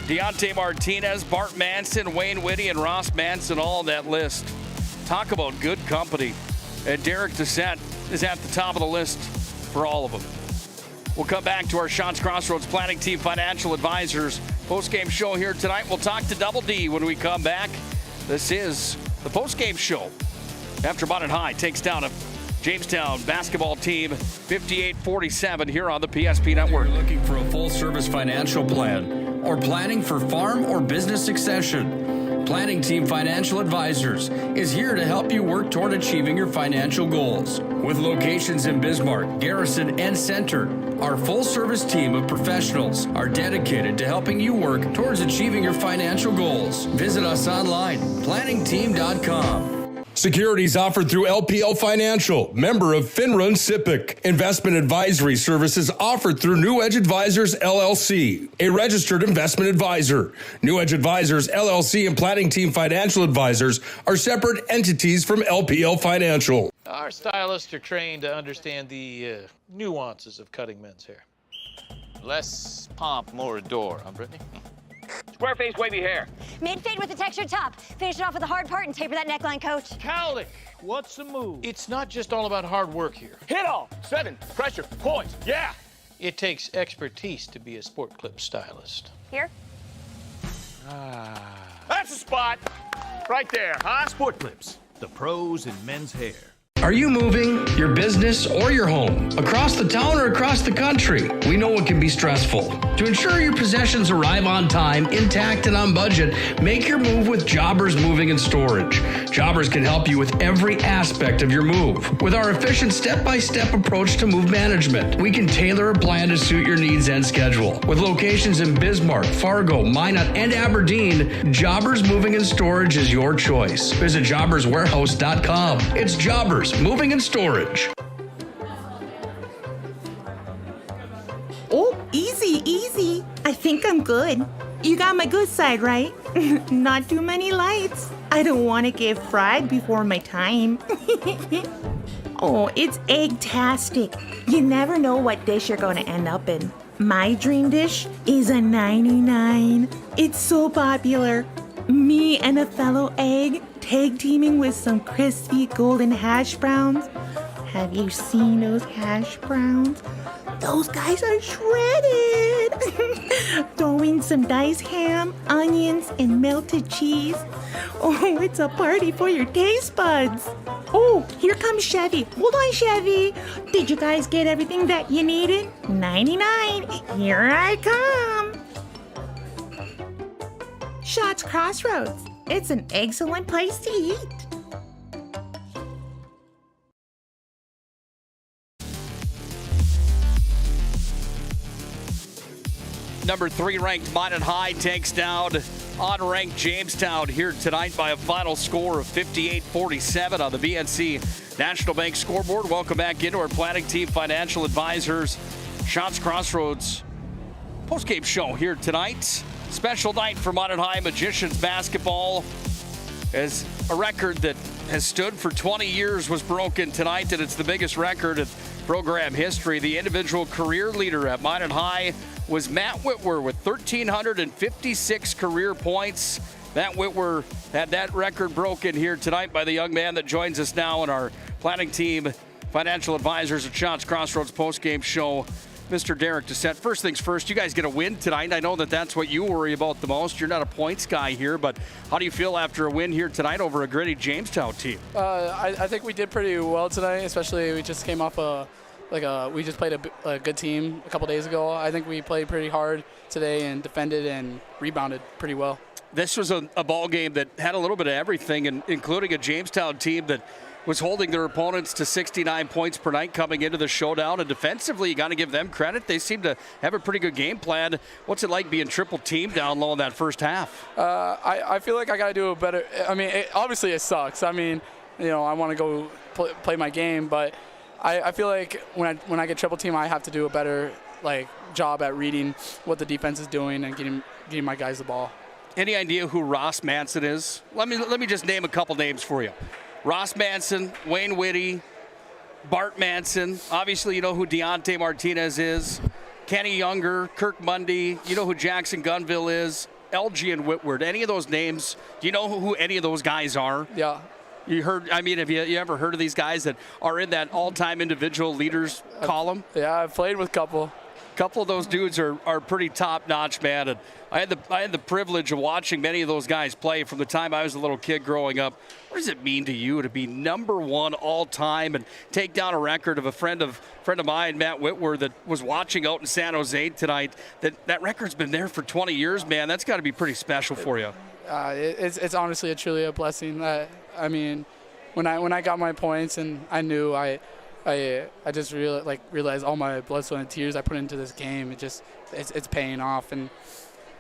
Deontay Martinez, Bart Manson, Wayne Whitty, and Ross Manson, all on that list. Talk about good company. And Derek Dissett is at the top of the list for all of them. We'll come back to our Shots Crossroads Planning Team Financial Advisors post-game show here tonight. We'll talk to Double D when we come back. This is the post-game show after Minot High takes down a Jamestown basketball team 58-47 here on the PSP Network. You're looking for a full-service financial plan or planning for farm or business succession? Planning Team Financial Advisors is here to help you work toward achieving your financial goals. With locations in Bismarck, Garrison, and Center, our full-service team of professionals are dedicated to helping you work towards achieving your financial goals. Visit us online, planningteam.com. Securities offered through LPL Financial, member of FINRA and SIPC. Investment advisory services offered through New Edge Advisors, LLC, a registered investment advisor. New Edge Advisors, LLC, and Planning Team Financial Advisors are separate entities from LPL Financial. Our stylists are trained to understand the nuances of cutting men's hair. Less pomp, more adore, huh, Brittany? Square face wavy hair. Mid-fade with a textured top. Finish it off with the hard part and taper that neckline, coach. Cowlick, what's the move? It's not just all about hard work here. Hit all. 7. Pressure. Point. Yeah. It takes expertise to be a sport clip stylist. Here? That's a spot. Right there, huh? Sport Clips, the pros in men's hair. Are you moving your business or your home across the town or across the country? We know it can be stressful. To ensure your possessions arrive on time, intact, and on budget, make your move with Jobbers Moving and Storage. Jobbers can help you with every aspect of your move. With our efficient step-by-step approach to move management, we can tailor a plan to suit your needs and schedule. With locations in Bismarck, Fargo, Minot, and Aberdeen, Jobbers Moving and Storage is your choice. Visit jobberswarehouse.com. It's Jobbers Moving and Storage. Oh, easy, easy. I think I'm good. You got my good side, right? Not too many lights. I don't want to get fried before my time. Oh, it's egg-tastic. You never know what dish you're going to end up in. My dream dish is a 99. It's so popular. Me and a fellow egg tag teaming with some crispy golden hash browns. Have you seen those hash browns? Those guys are shredded. Throw in some diced ham, onions, and melted cheese. Oh, it's a party for your taste buds. Oh, here comes Chevy. Hold on, Chevy. Did you guys get everything that you needed? 99. Here I come. Shots Crossroads. It's an excellent place to eat. Number 3 ranked Minot High takes down unranked Jamestown here tonight by a final score of 58-47 on the BNC National Bank scoreboard. Welcome back into our Planning Team Financial Advisors Shots Crossroads postgame show here tonight. Special night for Minot High Magicians basketball. as a record that has stood for 20 years was broken tonight, and it's the biggest record in program history. The individual career leader at Minot High was Matt Whitwer with 1,356 career points. Matt Whitwer had that record broken here tonight by the young man that joins us now in our planning team, financial advisors at Shots Crossroads postgame show, Mr. Derek Dissent. First things first, you guys get a win tonight. I know that that's what you worry about the most. You're not a points guy here, but how do you feel after a win here tonight over a gritty Jamestown team? I think we did pretty well tonight, especially we just came off we just played a good team a couple days ago. I think we played pretty hard today and defended and rebounded pretty well. This was a ball game that had a little bit of everything, and including a Jamestown team that was holding their opponents to 69 points per night coming into the showdown. And defensively, you got to give them credit. They seem to have a pretty good game plan. What's it like being triple teamed down low in that first half? I feel like I got to do a better. I mean, obviously it sucks. I mean, I want to go play my game, but I feel like when I get triple team, I have to do a better job at reading what the defense is doing and getting my guys the ball. Any idea who Ross Manson is? Let me just name a couple names for you. Ross Manson, Wayne Whitty, Bart Manson. Obviously, you know who Deontay Martinez is. Kenny Younger, Kirk Mundy. You know who Jackson Gunville is. LG and Whitward. Any of those names, do you know who any of those guys are? Yeah. Have you ever heard of these guys that are in that all-time individual leaders column? Yeah, I've played with a couple. Couple of those dudes are pretty top-notch, man. And I had the privilege of watching many of those guys play from the time I was a little kid growing up. What does it mean to you to be number one all-time and take down a record of a friend of mine, Matt Whitwer, that was watching out in San Jose tonight? That record's been there for 20 years, man. That's got to be pretty special for you. It's honestly truly a blessing. I mean, when I got my points and I knew I just realized all my blood, sweat, and tears I put into this game. It's paying off, and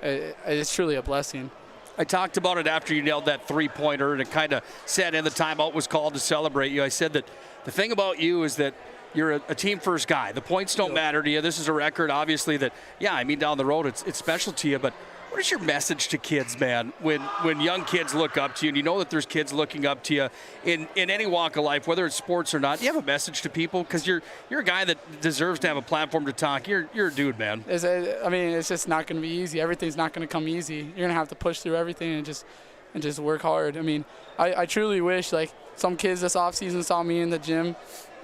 it's truly a blessing. I talked about it after you nailed that three-pointer, and it kind of said, and the timeout was called to celebrate you. I said that the thing about you is that you're a team-first guy. The points don't matter to you. This is a record, obviously, that, down the road it's special to you, but what is your message to kids, man, when young kids look up to you, and you know that there's kids looking up to you in any walk of life, whether it's sports or not? Do you have a message to people? Because you're a guy that deserves to have a platform to talk. You're a dude, man. It's just not going to be easy. Everything's not going to come easy. You're going to have to push through everything and just work hard. I mean, I truly wish, some kids this offseason saw me in the gym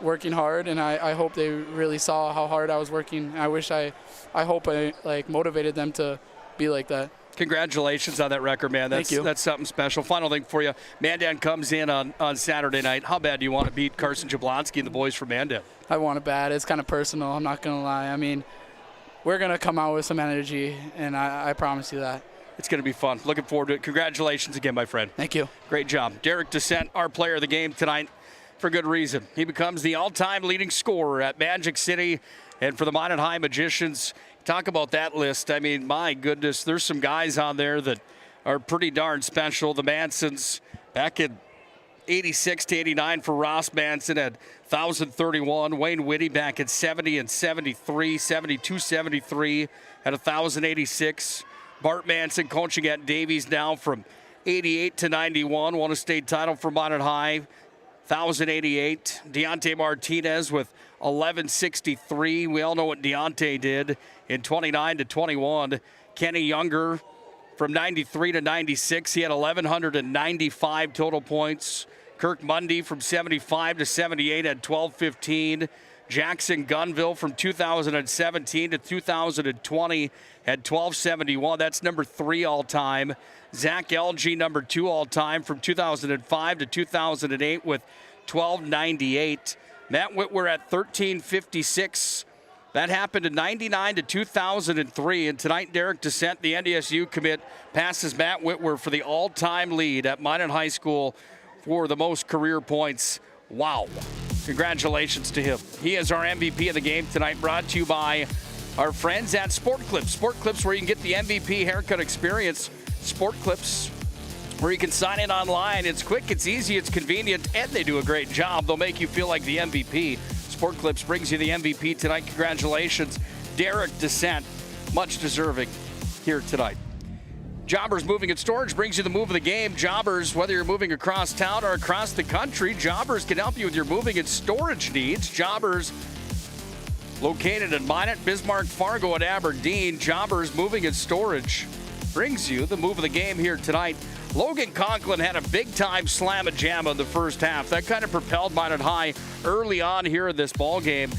working hard, and I hope they really saw how hard I was working. I hope I motivated them to be like that. Congratulations on that record, man. Thank you. That's something special. Final thing for you. Mandan comes in on Saturday night. How bad do you want to beat Carson Jablonski and the boys from Mandan? I want it bad. It's kind of personal. I'm not going to lie. I mean, we're going to come out with some energy, and I promise you that. It's going to be fun. Looking forward to it. Congratulations again, my friend. Thank you. Great job. Derek Dissent, our player of the game tonight, for good reason. He becomes the all-time leading scorer at Magic City. And for the Minot High Magicians, talk about that list. I mean, my goodness, there's some guys on there that are pretty darn special. The Mansons back in 86 to 89 for Ross Manson at 1,031. Wayne Whitty back at 70 and 73, 72, 73 at 1,086. Bart Manson coaching at Davies now from 88 to 91. Won a state title for Minot High, 1,088. Deontay Martinez with 1,163. We all know what Deontay did in 29 to 21. Kenny Younger from 93 to 96. He had 1,195 total points. Kirk Mundy from 75 to 78 had 1,215. Jackson Gunville from 2017 to 2020 had 1,271. That's number 3 all-time. Zach LG, number 2 all-time from 2005 to 2008 with 1,298. Matt Whitwer at 1,356. That happened in 99 to 2003. And tonight, Derek Dissent, the NDSU commit, passes Matt Whitwer for the all-time lead at Minot High School for the most career points. Wow. Congratulations to him. He is our MVP of the game tonight, brought to you by our friends at Sport Clips. Sport Clips, where you can get the MVP haircut experience. Sport Clips, where you can sign in online. It's quick, it's easy, it's convenient, and they do a great job. They'll make you feel like the MVP. Sport Clips brings you the MVP tonight. Congratulations, Derek Dissent. Much deserving here tonight. Jobbers Moving and Storage brings you the move of the game. Jobbers, whether you're moving across town or across the country, Jobbers can help you with your moving and storage needs. Jobbers, located in Minot, Bismarck, Fargo, and Aberdeen. Jobbers Moving and Storage brings you the move of the game here tonight. Logan Conklin had a big-time slam and jam in the first half. That kind of propelled Minot High early on here in this ball game.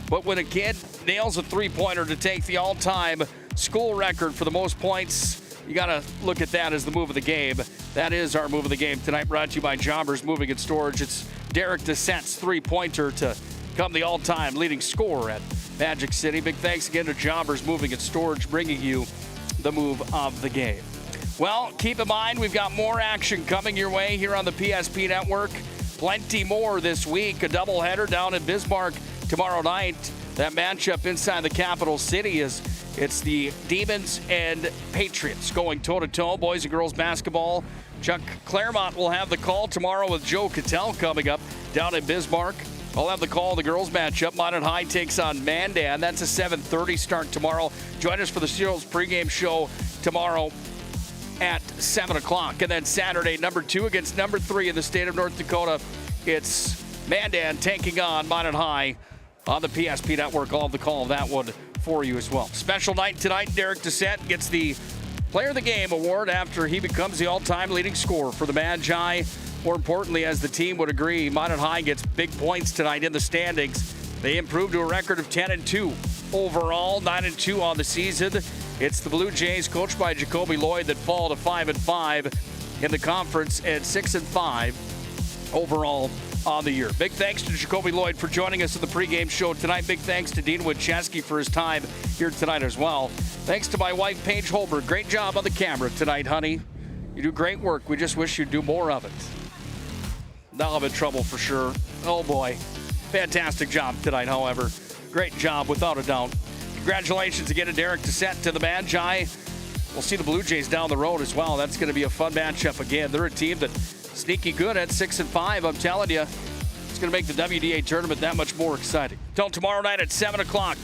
But when a kid nails a three-pointer to take the all-time school record for the most points, you got to look at that as the move of the game. That is our move of the game tonight, brought to you by Jobbers Moving and Storage. It's Derek DeSette's three-pointer to become the all-time leading scorer at Magic City. Big thanks again to Jobbers Moving and Storage, bringing you the move of the game. Well, keep in mind, we've got more action coming your way here on the PSP Network. Plenty more this week. A doubleheader down in Bismarck tomorrow night. That matchup inside the capital city it's the Demons and Patriots going toe-to-toe, boys and girls basketball. Chuck Claremont will have the call tomorrow with Joe Cattell coming up down in Bismarck. I'll have the call of the girls matchup. Minot High takes on Mandan. That's a 7:30 start tomorrow. Join us for the Seals pregame show tomorrow at 7 o'clock. And then Saturday, number 2 against number 3 in the state of North Dakota. It's Mandan taking on Minot High on the PSP Network. I'll have the call of that one for you as well. Special night tonight. Derek DeSette gets the Player of the Game award after he becomes the all-time leading scorer for the Magi. More importantly, as the team would agree, Minot High gets big points tonight in the standings. They improved to a record of 10-2 overall, 9-2 on the season. It's the Blue Jays, coached by Jacoby Lloyd, that fall to 5-5 in the conference and 6-5 overall on the year. Big thanks to Jacoby Lloyd for joining us in the pregame show tonight. Big thanks to Dean Winchesky for his time here tonight as well. Thanks to my wife, Paige Holberg. Great job on the camera tonight, honey. You do great work. We just wish you'd do more of it. Now I'm in trouble for sure. Oh, boy. Fantastic job tonight, however. Great job, without a doubt. Congratulations again to Derek DeSette, to the Magi. We'll see the Blue Jays down the road as well. That's going to be a fun matchup again. They're a team that sneaky good at 6-5. I'm telling you, it's going to make the WDA tournament that much more exciting. Till tomorrow night at 7 o'clock,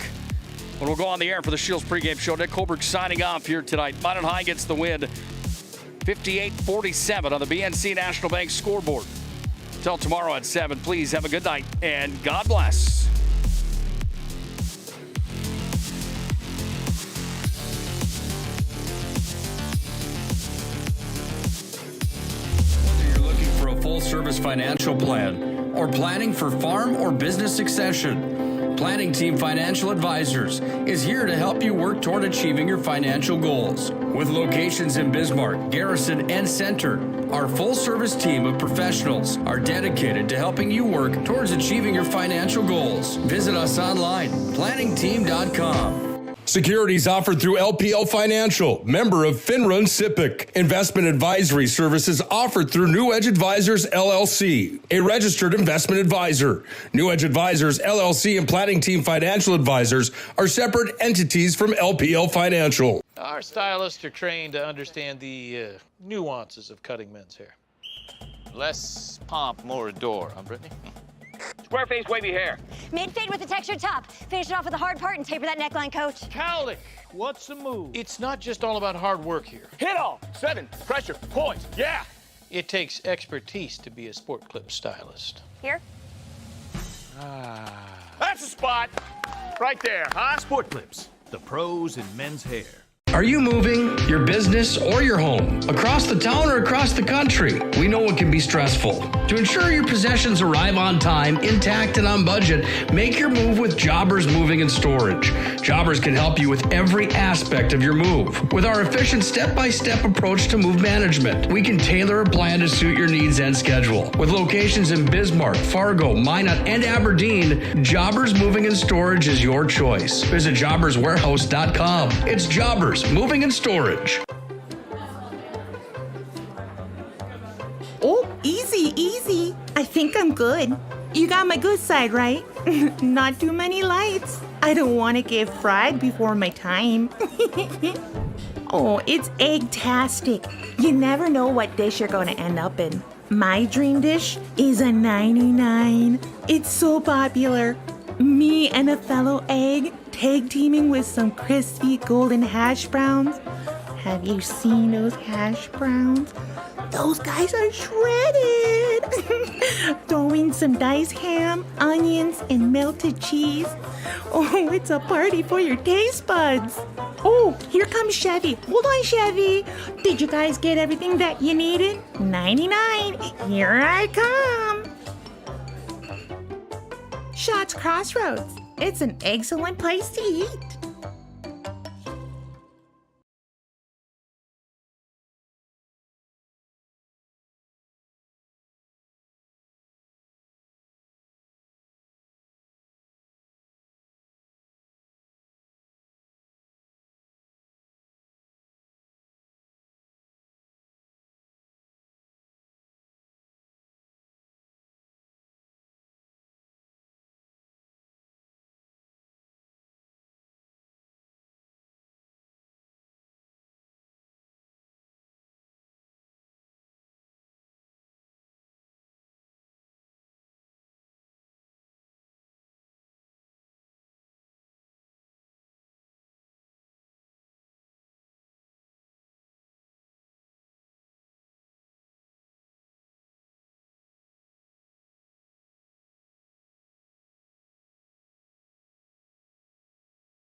when we'll go on the air for the Shields pregame show. Nick Holberg signing off here tonight. Minot High gets the win, 58-47 on the BNC National Bank scoreboard. Till tomorrow at 7, please have a good night, and God bless. Full-service financial plan or planning for farm or business succession, Planning Team Financial Advisors is here to help you work toward achieving your financial goals. With locations in Bismarck, Garrison, and Center, our full-service team of professionals are dedicated to helping you work towards achieving your financial goals. Visit us online, planningteam.com. Securities offered through LPL Financial, member of FINRA and SIPC. Investment advisory services offered through New Edge Advisors, LLC, a registered investment advisor. New Edge Advisors, LLC, and Planning Team Financial Advisors are separate entities from LPL Financial. Our stylists are trained to understand the nuances of cutting men's hair. Less pomp, more adore, huh, Brittany? Square face wavy hair. Mid-fade with a textured top. Finish it off with the hard part and taper that neckline, coach. Cowlick, what's the move? It's not just all about hard work here. Hit all. 7. Pressure. Points. Yeah. It takes expertise to be a sport clip stylist. Here? That's a spot. Right there, huh? Sport Clips, the pros in men's hair. Are you moving your business or your home across the town or across the country? We know it can be stressful. To ensure your possessions arrive on time, intact, and on budget, make your move with Jobbers Moving and Storage. Jobbers can help you with every aspect of your move. With our efficient step-by-step approach to move management, we can tailor a plan to suit your needs and schedule. With locations in Bismarck, Fargo, Minot, and Aberdeen, Jobbers Moving and Storage is your choice. Visit jobberswarehouse.com. It's Jobbers Moving and Storage. Oh, easy, easy. I think I'm good. You got my good side, right? Not too many lights. I don't want to get fried before my time. Oh, it's egg-tastic. You never know what dish you're going to end up in. My dream dish is a 99. It's so popular. Me and a fellow egg tag teaming with some crispy golden hash browns. Have you seen those hash browns? Those guys are shredded. Throw in some diced ham, onions, and melted cheese. Oh, it's a party for your taste buds. Oh, here comes Chevy. Hold on, Chevy. Did you guys get everything that you needed? 99. Here I come. Shots Crossroads. It's an excellent place to eat.